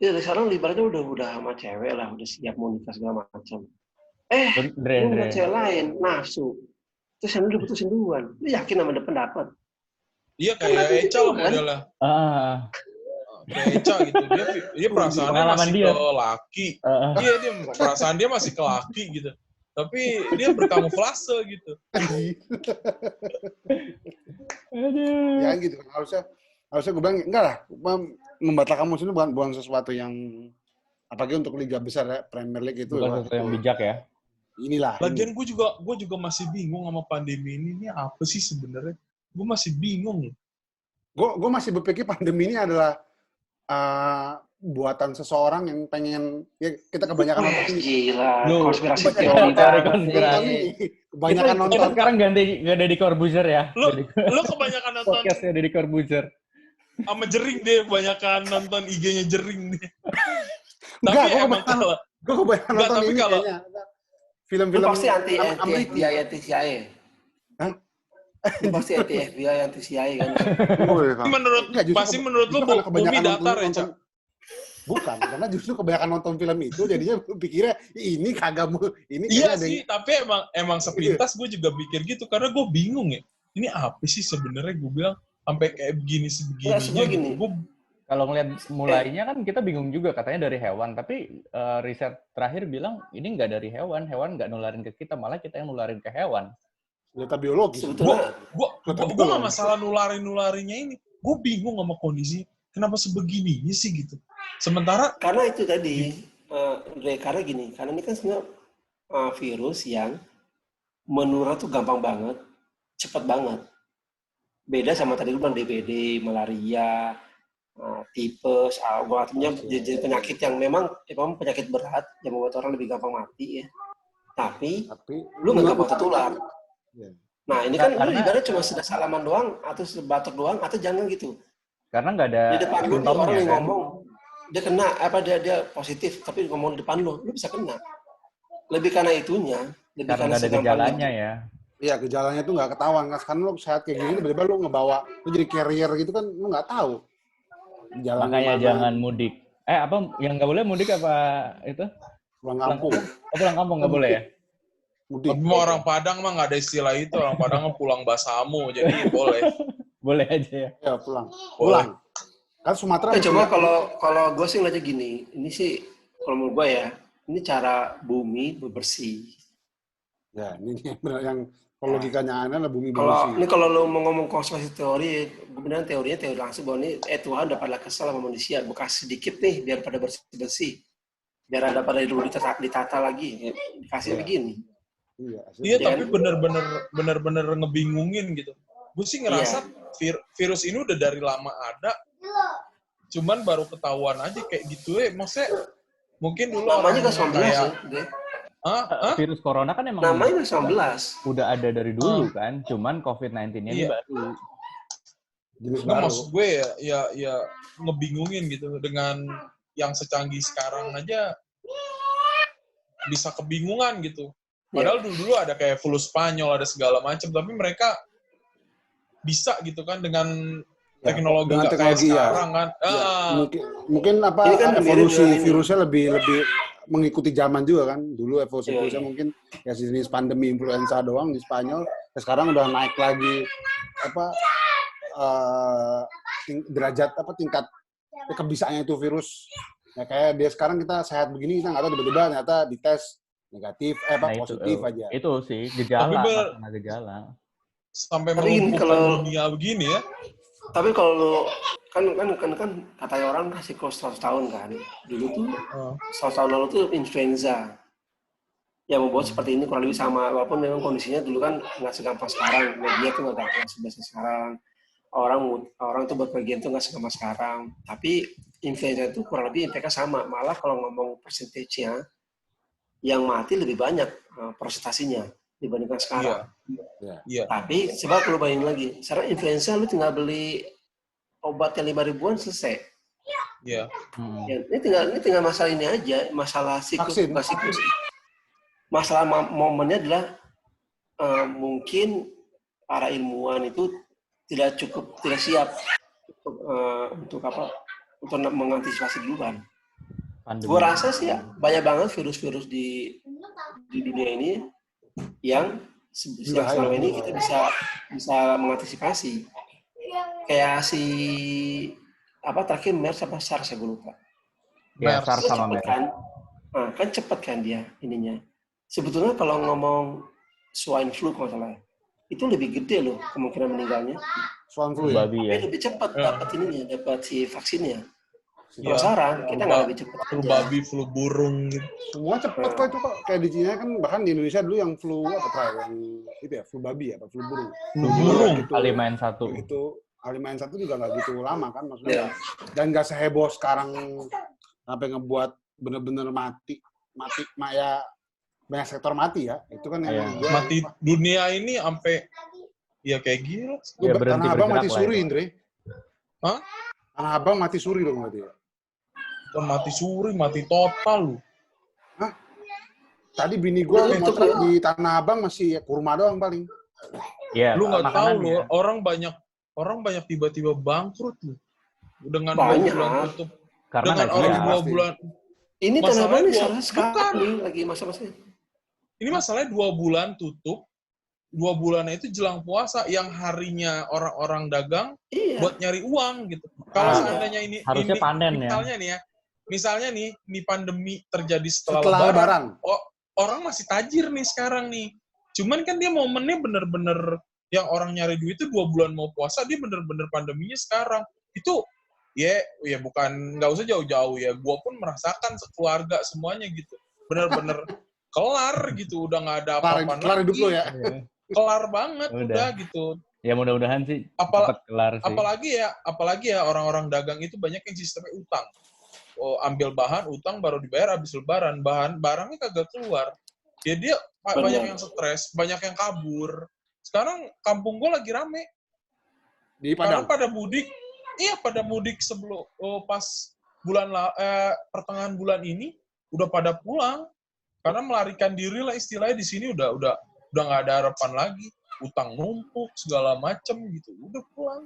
Iya, sekarang ibaratnya udah sama cewek lah, udah siap mau nikah segala macam. Lu ngeliat cewek lain, nafsu. Terus yang lu putusin duluan. Lu yakin sama depan dapat? Iya, kayak Eca lah modelnya. Kayak Eca gitu. Dia perasaannya masih ke laki. Iya, dia perasaan dia masih ke laki gitu. Tapi dia berkamuflase gitu. Ya gitu kan. Harusnya gue bilang, enggak lah. Membatalkan musim itu bukan sesuatu yang, apalagi untuk liga besar ya, Premier League itu. Bukan sesuatu yang bijak ya. Inilah. Lagian gue juga masih bingung sama pandemi ini apa sih sebenarnya? Gue masih bingung. Gue masih berpikir pandemi ini adalah buatan seseorang yang pengen kita kebanyakan nonton ini. Gila, konspirasi teori. Kebanyakan nonton. Kita sekarang ganti Deddy Corbuzier ya. Lu kebanyakan nonton podcastnya Deddy Corbuzier. Sama Jering deh, kebanyakan nonton IG-nya Jering deh. Tapi emang kalau gue kebanyakan nonton ini kayaknya. Film-film pasti anti CIA. Hah? Lu pasti anti FBI, anti CIA kan. Menurut lu Bumi datar ya, Cak? Bukan, karena justru kebanyakan nonton film itu jadinya pikirnya ini kagak ini iya sih, tapi emang sepintas gue juga pikir gitu karena gue bingung ya. Ini apa sih sebenarnya, gue bilang sampai kayak begininya gitu. Kalau ngeliat mulainya kan kita bingung juga, katanya dari hewan, tapi riset terakhir bilang ini nggak dari hewan nggak nularin ke kita, malah kita yang nularin ke hewan. Data biologis. Sebetulnya gue nggak masalah nularinnya ini. Gue bingung sama kondisi kenapa sebegininya sih gitu. Sementara karena itu tadi karena ini kan sebenarnya virus yang menular tuh gampang banget, cepat banget. Beda sama tadi gue bilang DBD, malaria, tipes, artinya jadi penyakit yang memang penyakit berat yang membuat orang lebih gampang mati ya. Tapi lu nggak gampang tertular. Nah ini kan lu ibaratnya cuma sudah salaman doang atau batuk doang atau jangan gitu. Karena nggak ada di depan lu orang yang kan? ngomong dia kena dia positif tapi ngomong di depan lu bisa kena. Lebih karena itunya, lebih karena nggak ada gejalanya ya. Iya, gejalanya tuh nggak ketahuan kan lu sehat kayak gini tiba-tiba lu ngebawa lu jadi carrier gitu kan lu nggak tahu. Makanya jangan mudik. Apa yang nggak boleh mudik apa itu? Pulang kampung. Pulang kampung nggak boleh ya? Mudik. Tapi orang Padang mah nggak ada istilah itu. Orang Padang mah pulang basamu, jadi boleh. Boleh aja ya? Ya, pulang. Kan Sumatera... coba kalau gue sih ngeliatnya gini, ini sih kalau menurut gue ya, ini cara bumi bersih. Ya, ini yang logikanya aneh lah bumi bersih. Ini kalau lo mau ngomong konspirasi teori, kemudian teori langsung bahwa ini Tuhan udah pada kesal sama manusia, bekas sedikit nih biar pada bersih-bersih. Biar ada pada dulu ditata lagi, dikasih begini. Iya, tapi bener-bener ngebingungin gitu. Gue sih ngerasa virus ini udah dari lama ada, cuman baru ketahuan aja kayak gitu ya. Maksudnya mungkin dulu namanya kan 19 ya. Virus corona kan emang namanya 19. Udah ada dari dulu kan, cuman COVID-19 ini baru. Maksud gue ya ngebingungin gitu dengan yang secanggih sekarang aja bisa kebingungan gitu. Padahal dulu ada kayak flu Spanyol, ada segala macam, tapi mereka bisa gitu kan dengan teknologi nggak kayak sekarang kan. Mungkin evolusi virusnya lebih mengikuti zaman juga kan. Dulu evolusi virusnya mungkin ya jenis pandemi influenza doang di Spanyol. Sekarang udah naik lagi derajat tingkat kebisaannya itu virus. Ya kayak dia sekarang kita sehat begini, kita nggak tahu tiba-tiba ternyata dites negatif, positif aja. Itu sih gejala, gejala. Sampai melumpuhkan dunia begini ya. Tapi kalau lu kan katanya orang kasih 100 tahun kan. Dulu tuh 100 tahun lalu tuh influenza yang membuat seperti ini kurang lebih sama, walaupun memang kondisinya dulu kan nggak segampang sekarang, media tuh nggak sebiasa sekarang, orang tuh berpergian tuh nggak segampang sekarang. Tapi influenza itu kurang lebih impactnya sama, malah kalau ngomong persentasenya yang mati lebih banyak persentasinya dibandingkan sekarang. Yeah. Tapi coba kalau bayangin lagi, sekarang influenza lu tinggal beli obat yang 5 ribuan selesai. Iya. Ya, ini tinggal masalah ini aja, masalah siklus. Masalah momennya adalah mungkin para ilmuwan itu tidak siap untuk mengantisipasi duluan. Gue rasa sih ya, banyak banget virus-virus di dunia ini yang selama ini kita bisa mengantisipasi. Kayak terakhir MERS apa SARS ya gue lupa. Ya, SARS sama MERS. Kan cepet kan dia ininya. Sebetulnya kalau ngomong swine flu kalau salah, itu lebih gede loh kemungkinan meninggalnya. Swine flu ya? Babi ya. Tapi lebih cepat dapat si vaksinnya. Kalau sekarang kita nggak lebih cepat. Flu babi, flu burung gitu. Semua cepat kok itu kok. Kayak di Cina kan bahkan di Indonesia dulu yang flu yang itu ya flu babi flu burung. Flu burung. H5N1. Itu H5N1 juga nggak gitu lama kan maksudnya. Dan nggak seheboh sekarang sampai ngebuat bener-bener mati ya banyak sektor mati ya. Itu kan yang mati dunia ini sampai ya kayak gila. Ya, Tanah Abang mati suri, Indre. Hah? Tanah Abang mati suri dong berarti ya? Bukan mati suri, mati total lu. Hah? Tadi bini gue di Tanah Abang masih kurma doang paling. Iya, Lu nggak tahu makanannya. loh, orang banyak tiba-tiba bangkrut loh. Dengan 2 Banyak. bulan tutup. Karena Dengan nggak orang siap. 2 bulan. Ini Tanah Masalahnya Abang nih dua- salah sekali lagi masa-masanya. Ini masalahnya 2 bulan tutup. 2 bulan itu jelang puasa yang harinya orang-orang dagang Iya. buat nyari uang gitu. Kalau Ah, seandainya ini harusnya panen ya. Misalnya nih pandemi terjadi setelah Setelah Lebaran. orang masih tajir nih sekarang nih. Cuman kan dia momennya bener-bener yang orang nyari duit itu 2 bulan mau puasa, dia bener-bener pandeminya sekarang. Itu ya bukan, nggak usah jauh-jauh ya. Gua pun merasakan sekeluarga semuanya gitu. Bener-bener kelar gitu, udah nggak ada apa-apa Kelar hidup lo ya. Kelar banget Udah. udah gitu. Ya mudah-mudahan sih cepat kelar sih. Apalagi ya orang-orang dagang itu banyak yang sistemnya utang. Ambil bahan, utang baru dibayar habis lebaran. Barangnya kagak keluar. Ya dia banyak yang stres, banyak yang kabur. Sekarang kampung gue lagi rame. Di Karena Padang. pada mudik. Iya, pada mudik sebelum pas pertengahan bulan ini udah pada pulang. Karena melarikan diri lah istilahnya di sini udah nggak ada harapan lagi. Utang numpuk segala macem gitu. Udah pulang.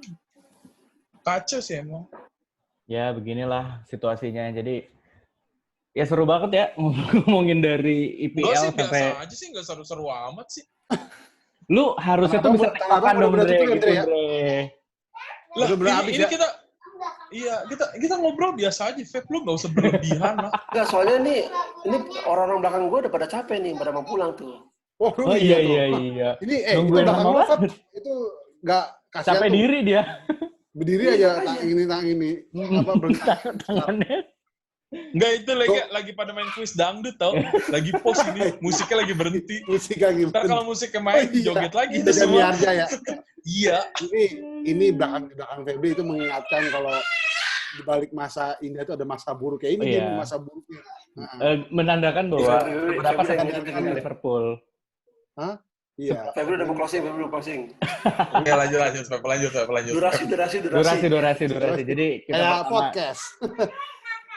Kacau sih emang. Ya beginilah situasinya. Jadi ya seru banget ya ngomongin dari IPL Gue sih sampai. biasa aja sih, nggak seru-seru amat sih. Lu harusnya tuh bisa tektokan dong, Dre. Gitu, Dre. Lah, Udah habis ini ya? kita ngobrol biasa aja, Feb. Lu nggak usah berlebihan lah. Enggak, soalnya ini orang-orang belakang gue udah pada capek nih, pada mau pulang tuh. Oh, Oh tuh. iya. Ini itu Nungguin belakang lama lo, Feb. banget. Itu nggak kasihan Capek tuh. diri dia. Berdiri aja, tang ini. Apa Tangannya. Enggak, itu lagi pada main kuis dangdut tau. Lagi pause ini, musiknya lagi berhenti. musik lagi. Ntar kalau musiknya main, joget lagi itu Itu semua. aja ya. Iya. Ini belakang Febri itu mengingatkan kalau di balik masa indah itu ada masa buruk. Kayak ini Oh, iya. dia masa buruknya. Menandakan bahwa beberapa Febri sepak bola Liverpool. Iya. Febri udah mau closing. Oke, lanjut. Durasi. Jadi kita Kayak pertama- podcast.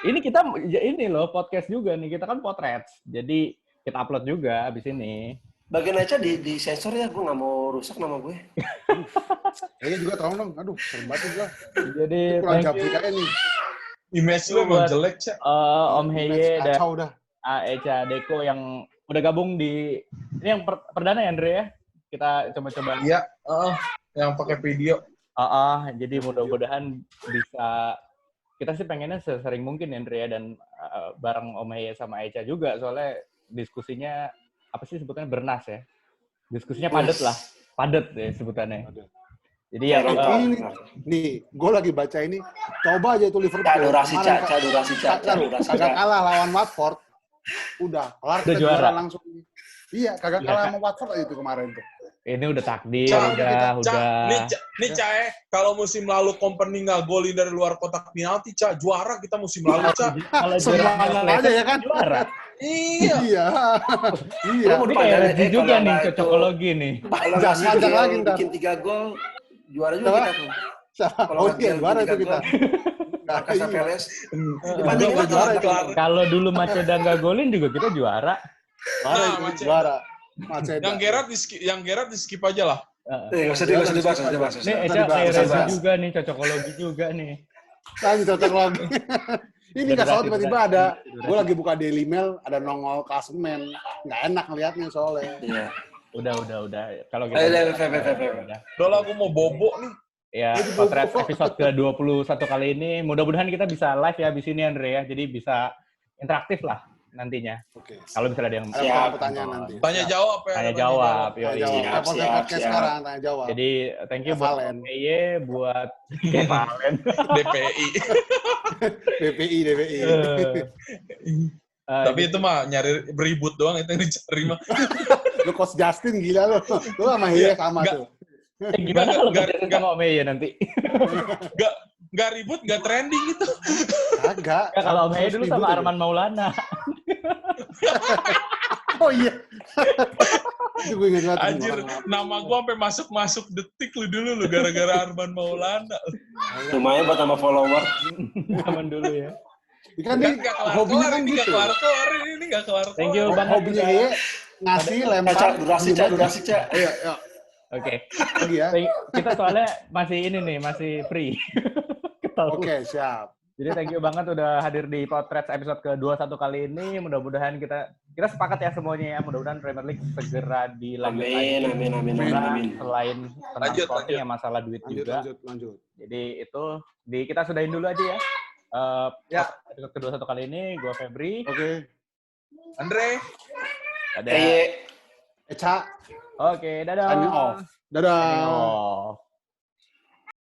ini loh podcast juga nih. Kita kan Potrets. Jadi kita upload juga abis ini. Bagian aja di sensor ya, gue nggak mau rusak nama gue. Kayaknya juga tolong dong. Aduh, serem banget juga. Jadi Kurang thank jabrik you aja nih. Image lu emang jelek, Cak. Om Heye dan Kacau dah. Echa Deko yang udah gabung di ini yang perdana ya Andre ya. Kita coba-coba. Iya, yang pakai video. Jadi mudah-mudahan bisa, kita sih pengennya sesering mungkin ya Andre ya, dan bareng Om Heye sama Echa juga, soalnya diskusinya apa sih sebutannya, bernas ya. Diskusinya padat ya sebutannya. Jadi ya Nih, gue lagi baca ini. Coba aja itu Liverpool. Durasi. Kagak kalah lawan Watford. Udah, kelar Udah kita juara. langsung. Iya, kagak kalah sama Watford aja itu kemarin tuh. ini udah takdir, Cak, udah. Nih, Cak, kalau musim lalu Company nggak golin dari luar kotak penalti, Cak, juara kita musim lalu, Cak. Kalau Semangat aja ya kan? juara. Iya. Iya. Ini kayak Reggie juga nih, cocokologi nih. Kalau Jangan lagi ntar. bikin 3 gol, juara juga kita tuh. Kalau iya, juara itu kita. Makassar Peles. Dibandingin juara itu. Kalau dulu Maceda nggak golin juga kita juara. Juara. Maceda. Yang Gerard di skip aja lah. Nggak usah dibahas. Nih Echa kayak Reggie juga nih, cocokologi juga nih. Lanjut cocok lagi. Ini nggak salah tiba-tiba ada, gue lagi buka Daily Mail, ada nongol klasemen. Nggak enak ngeliatnya soalnya. Iya. Udah. Kalau kita Udah lah, aku mau bobo nih. ya Potrets episode ke-21 kali ini, mudah-mudahan kita bisa live ya abis ini Andre ya. Jadi bisa interaktif lah nantinya. Oke. Kalau misalnya ada yang Ada pertanyaan nanti. Tanya jawab ya. tanya jawab. Tanya Yoi. jawab. Siap, Podcast siap. sekarang tanya jawab. Jadi thank you buat Valen. Eye, buat Valen. DPI. DPI. Tapi itu mah nyari beribut doang, itu yang dicari mah. Lu Coach Justin gila lu. Lu sama Heye sama tuh. Gimana kalau kerja sama Om Eye nanti? Nggak ribut, nggak trending gitu. Kagak. Ya, kalau Om Eye dulu sama Arman Maulana. Oh iya. Itu gue ingat banget. Anjir, nama gua sampai masuk detik lu dulu gara-gara Arman Maulana. Lumayan buat tambah follower. Zaman dulu ya. Kan dia hobinya kan gitu. Ini nggak kelar. Thank you banget. Hobinya Heye ngasih lempar. Durasi, Cak. Iya. Oke. Lagi ya. Kita soalnya masih ini nih, masih free. Oke, siap. Jadi thank you banget udah hadir di Potret episode ke-21 kali ini. Mudah-mudahan kita sepakat ya semuanya ya. Mudah-mudahan Premier League segera dilanjut lagi. Amin. Selain tentang sporting ya masalah duit juga. Lanjut. Jadi itu kita sudahin dulu aja ya. Episode ke-21 kali ini gue Febri. Oke. Andre. Ada Eca. Oke, dadah. Signing off. Dadah.